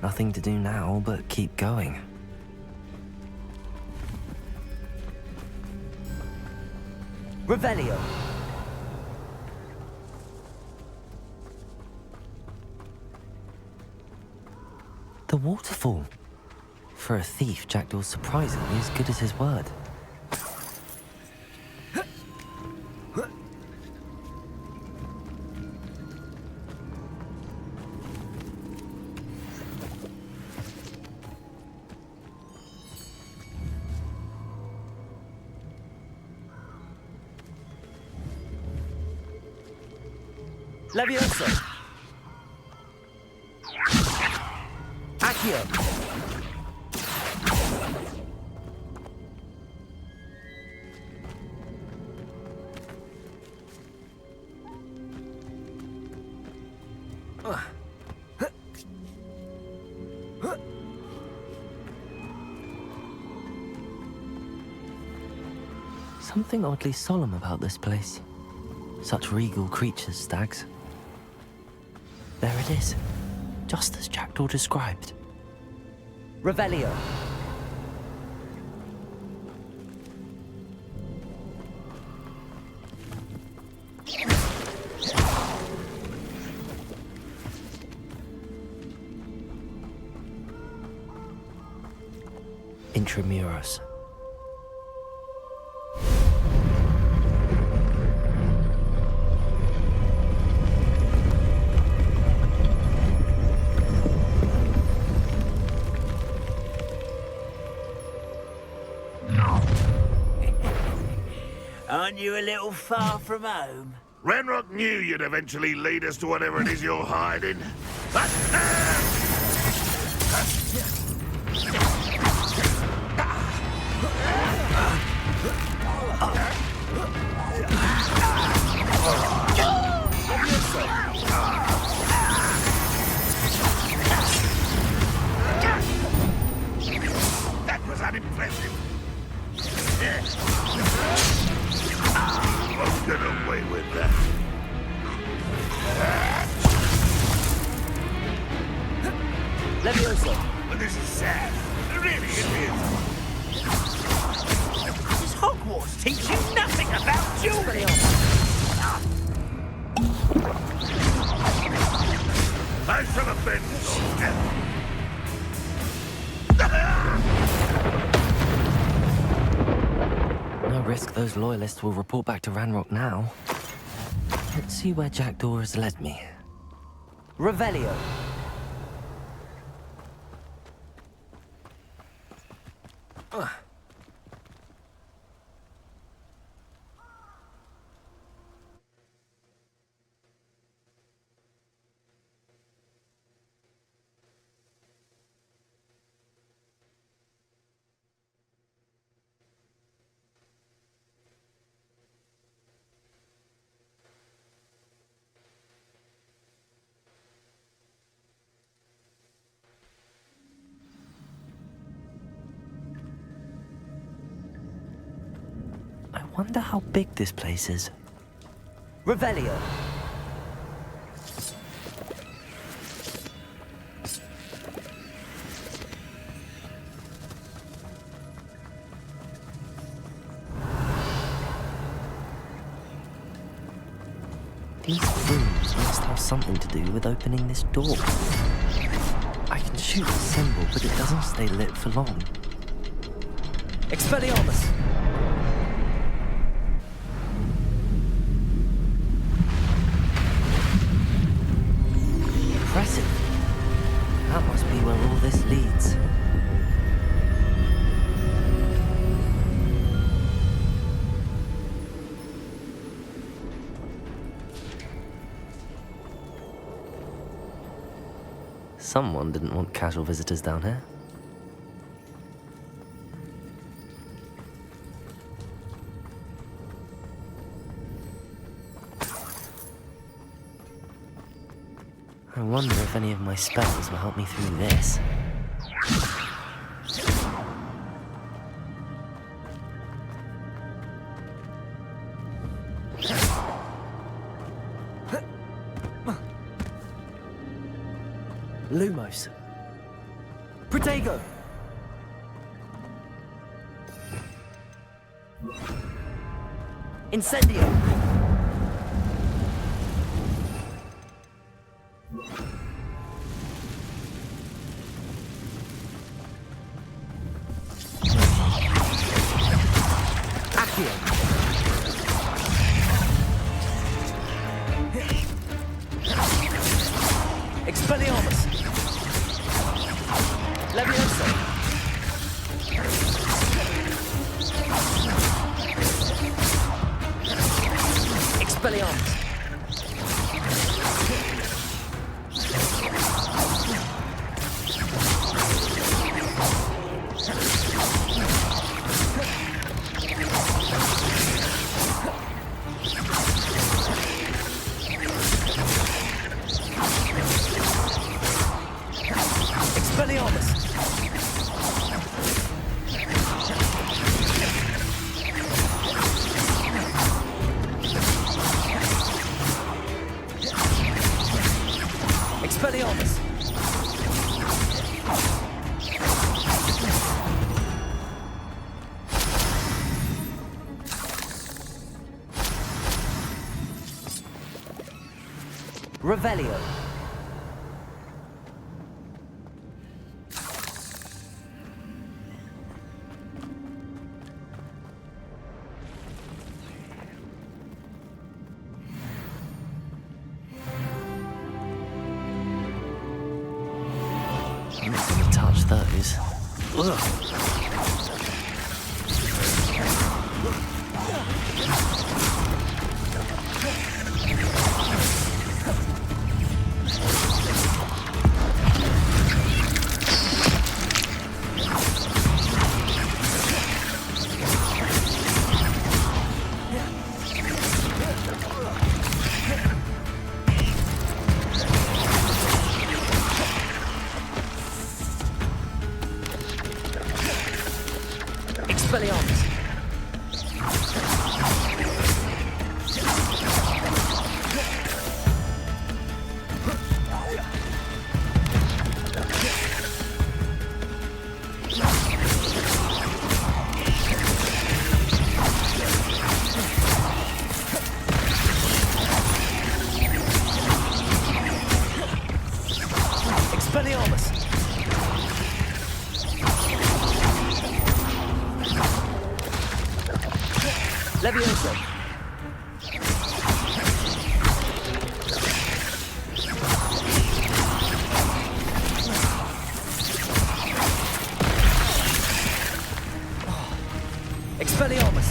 Nothing to do now but keep going. Revelio! The waterfall. For a thief, Jackdaw's surprisingly as good as his word. Levioso! Accio! Something oddly solemn about this place. Such regal creatures, stags. There it is, just as Jackdaw described. Revelio. Intramuros. Aren't you a little far from home? Ranrock knew you'd eventually lead us to whatever it is you're hiding. That was unimpressive. Won't get away with that. Levioso. But this is sad. Really, it is. Does Hogwarts teach you nothing about jewelry? I shall avenge your death. No risk those loyalists will report back to Ranrock now. Let's see where Jackdaw has led me. Revelio. wonder how big this place is. Revelio. These rooms must have something to do with opening this door. I can shoot the symbol, but it doesn't stay lit for long. Expelliarmus! Impressive. That must be where all this leads. Someone didn't want casual visitors down here. I wonder if any of my spells will help me through this. Lumos. Protego! Incendio! Accio! Expelliarmus! Levioso! Expelliarmus! Expelliarmus! Expelliarmus! Revelio! I'm not gonna touch those. Ugh. Expelliarmus! Expelliarmus! Levioso! Expelliarmus!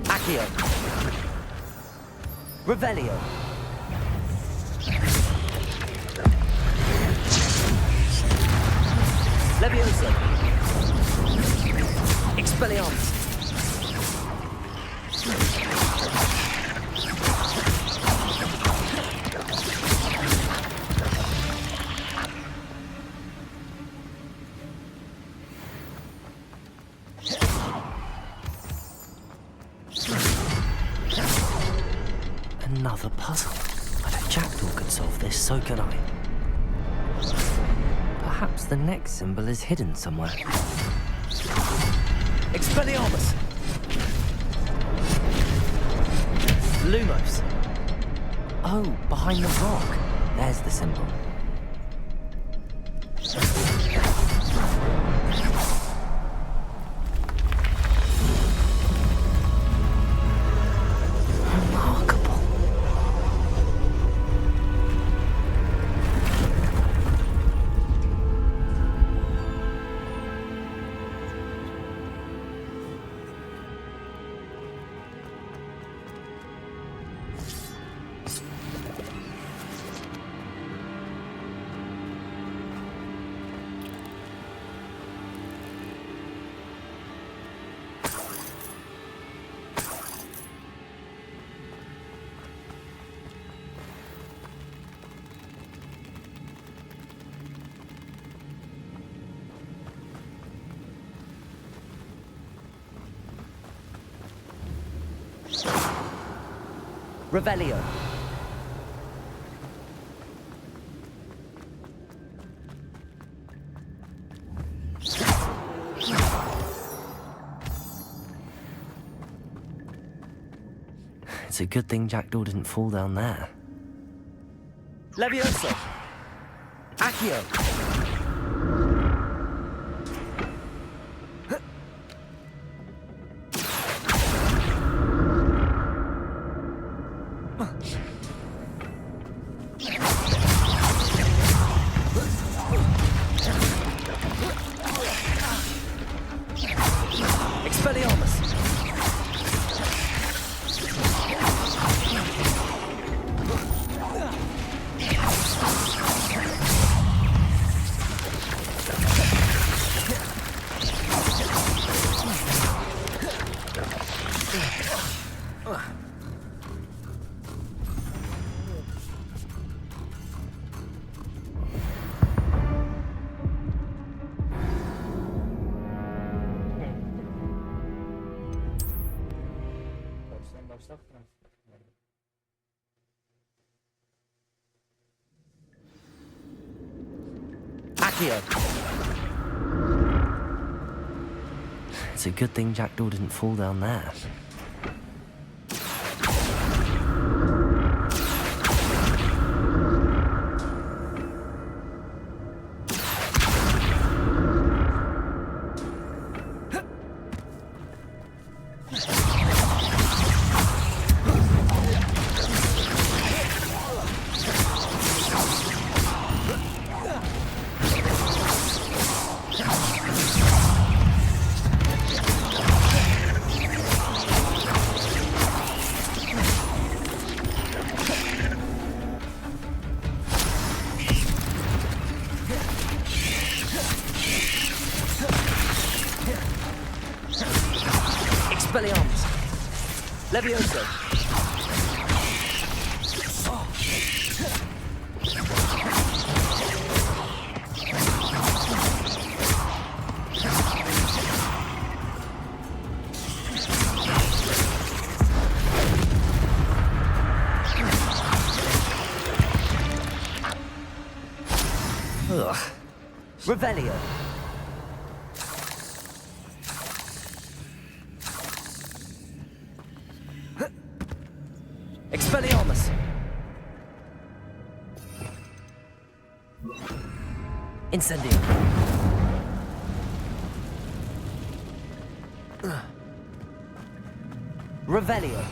Accio. Revelio. Leviosa. Expelliarmus. Another puzzle. But if Jackdaw could solve this, so can I. Perhaps the next symbol is hidden somewhere. Expelliarmus! Lumos! Oh, behind the rock. There's the symbol. Revelio. It's a good thing Jackdaw didn't fall down there. Leviosa. Accio. Accio. It's a good thing Jackdaw didn't fall down there. Expelliarmus. Levioso. Ugh. Revelio. Expelliarmus. Incendio. Revelio.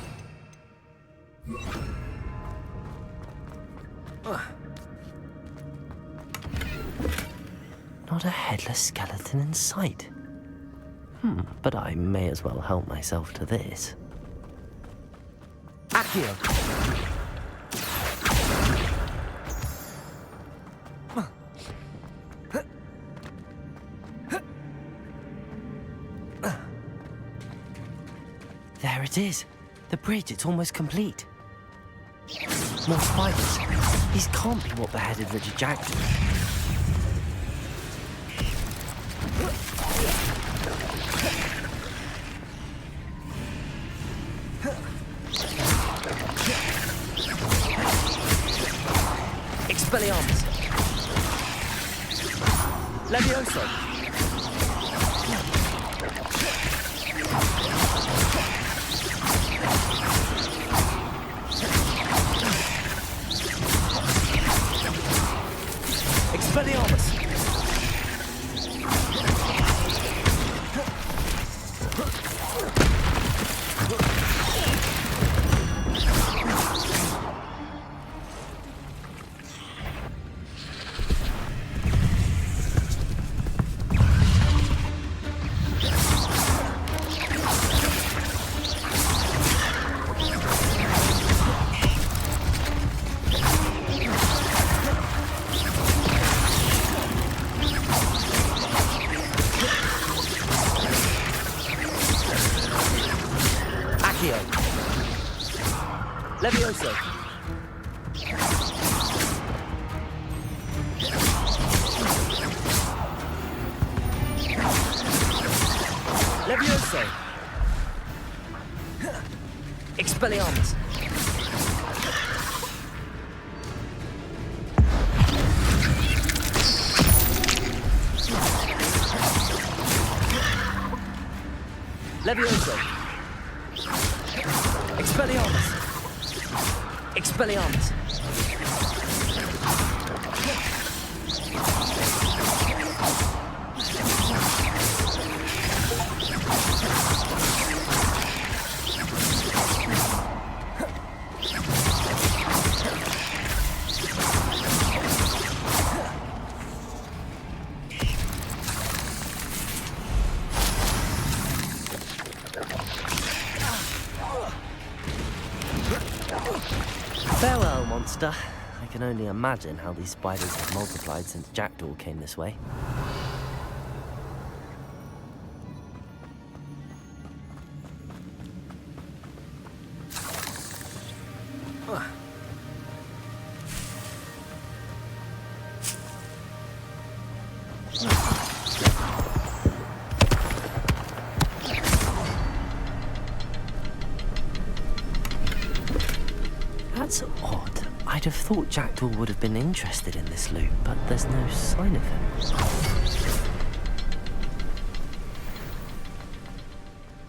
Not a headless skeleton in sight. But I may as well help myself to this. Accio. There it is. The bridge, it's almost complete. More spiders. These can't be what beheaded Richard Jackdaw'ın. Expelliarmus. Levioso. Expelliarmus. Levioso. Levioso. Expelliarmus. Levioso. Expelliarmus. Expelliarmus. Farewell, monster. I can only imagine how these spiders have multiplied since Jackdaw came this way. That's odd. I'd have thought Jackdaw would have been interested in this loot, but there's no sign of him.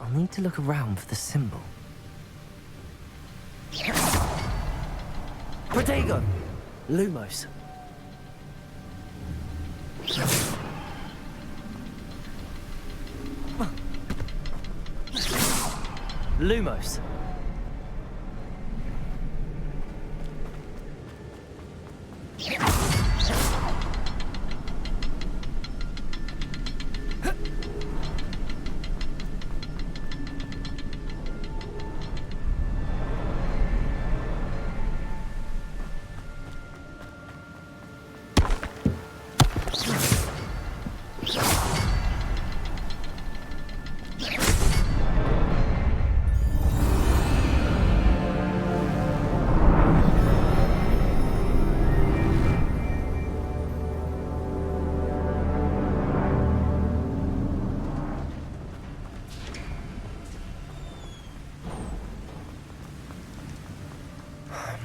I'll need to look around for the symbol. Protego! Lumos. Lumos.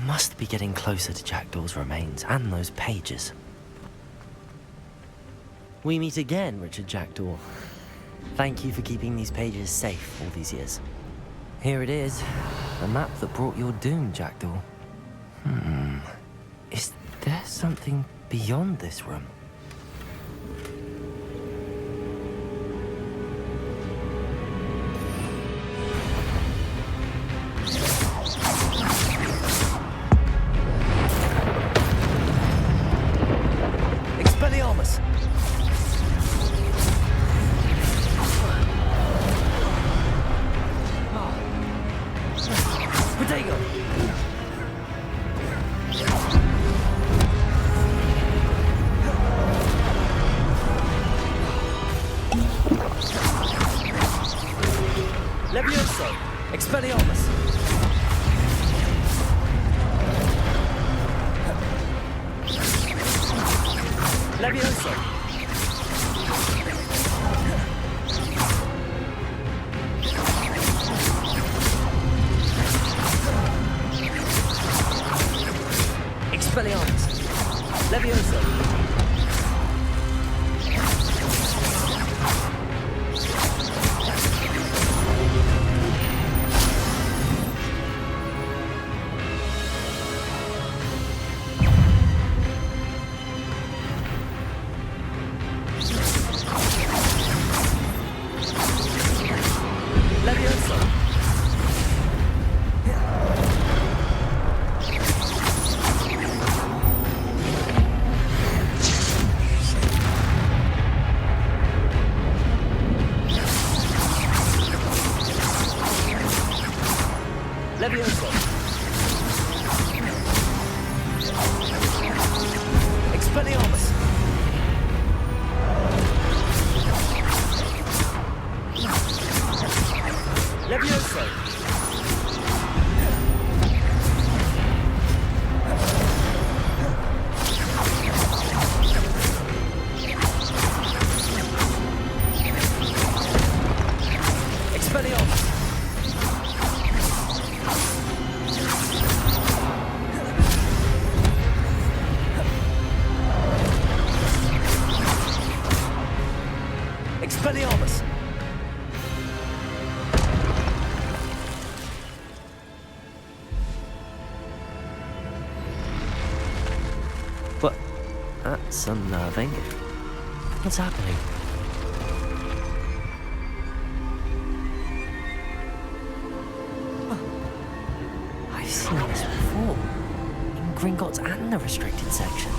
Must be getting closer to Jackdaw's remains and those pages. We meet again, Richard Jackdaw. Thank you for keeping these pages safe all these years. Here it is, the map that brought your doom, Jackdaw. Is there something beyond this room? Expelliarmus! Protego! Levioso! Expelliarmus! Levioso! Expelliarmus! Levioso! Levioso! Levioso! Expelliarmus! Levioso! Expelliarmus! Expelliarmus! What? That's unnerving. What's happening? Oh, I've seen this before. In Gringotts and the restricted section.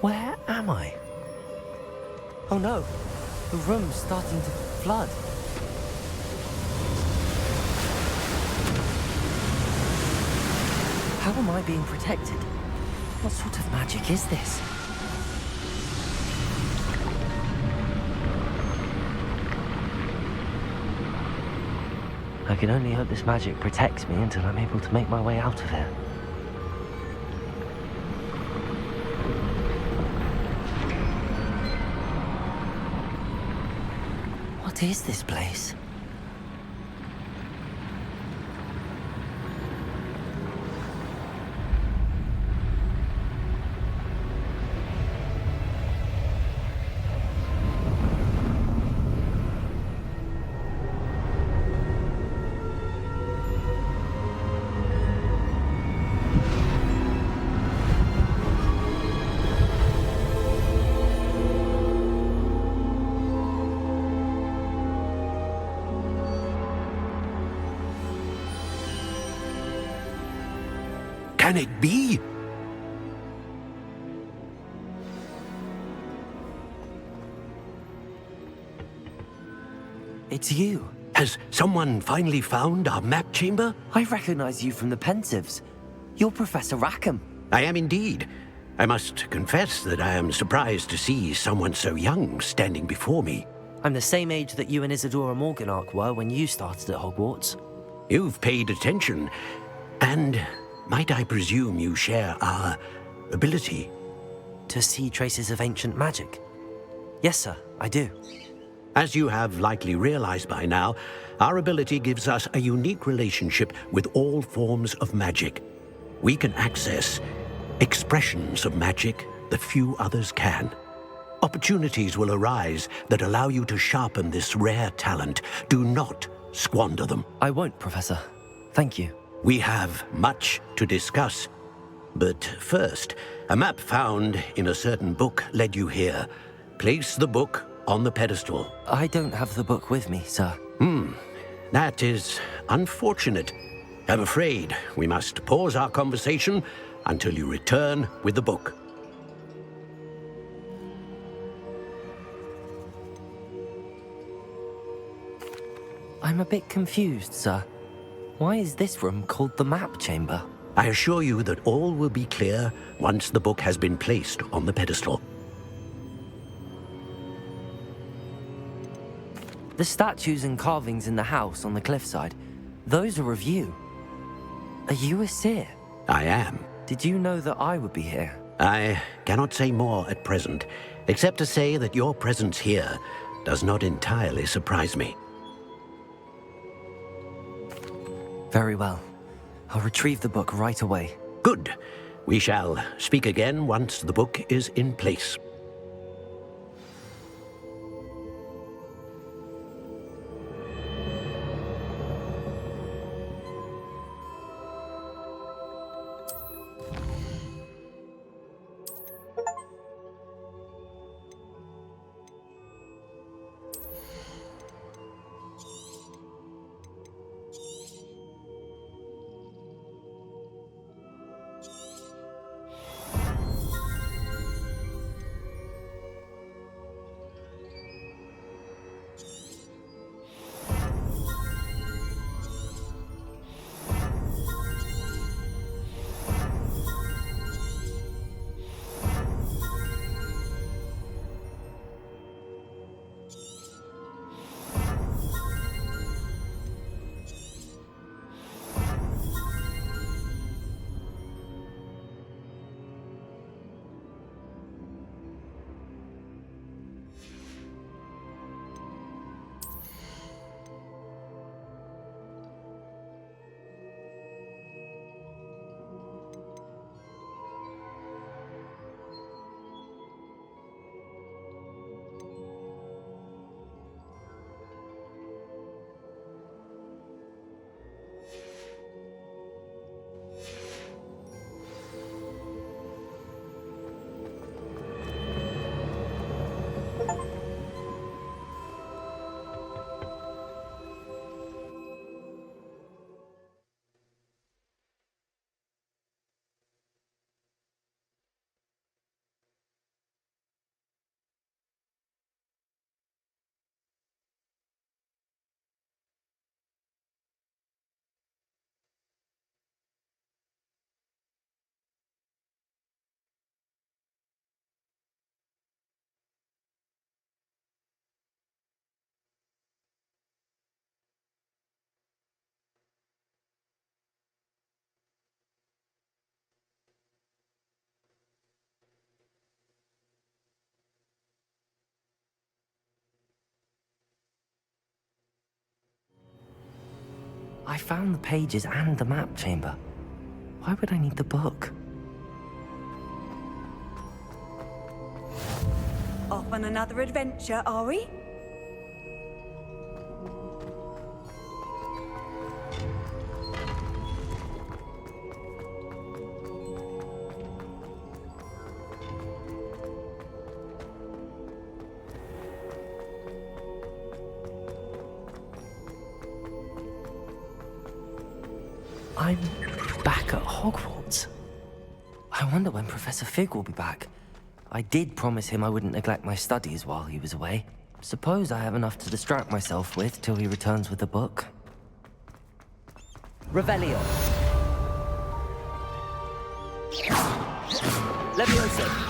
Where am I? Oh no, the room's starting to flood. How am I being protected? What sort of magic is this? I can only hope this magic protects me until I'm able to make my way out of here. What is this place? Can it be? It's you. Has someone finally found our map chamber? I recognize you from the Pensives. You're Professor Rackham. I am indeed. I must confess that I am surprised to see someone so young standing before me. I'm the same age that you and Isadora Morganach were when you started at Hogwarts. You've paid attention, and might I presume you share our ability? To see traces of ancient magic? Yes, sir, I do. As you have likely realized by now, our ability gives us a unique relationship with all forms of magic. We can access expressions of magic that few others can. Opportunities will arise that allow you to sharpen this rare talent. Do not squander them. I won't, Professor. Thank you. We have much to discuss. But first, a map found in a certain book led you here. Place the book on the pedestal. I don't have the book with me, sir. That is unfortunate. I'm afraid we must pause our conversation until you return with the book. I'm a bit confused, sir. Why is this room called the map chamber? I assure you that all will be clear once the book has been placed on the pedestal. The statues and carvings in the house on the cliffside, those are of you. Are you a seer? I am. Did you know that I would be here? I cannot say more at present, except to say that your presence here does not entirely surprise me. Very well. I'll retrieve the book right away. Good. We shall speak again once the book is in place. I found the pages and the map chamber. Why would I need the book? Off on another adventure, are we? I'm back at Hogwarts. I wonder when Professor Fig will be back. I did promise him I wouldn't neglect my studies while he was away. Suppose I have enough to distract myself with till he returns with the book. Revelio. Leviosa.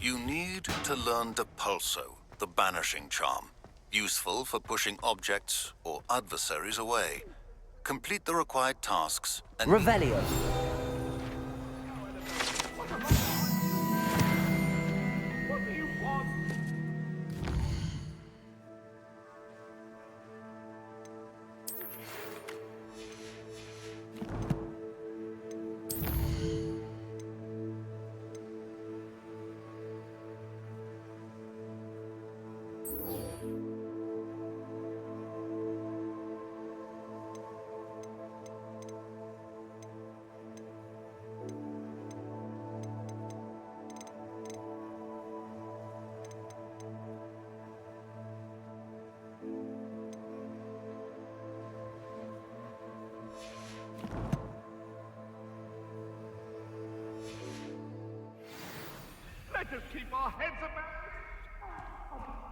You need to learn Depulso, the banishing charm. Useful for pushing objects or adversaries away. Complete the required tasks and... Revelio. Let us keep our heads about it.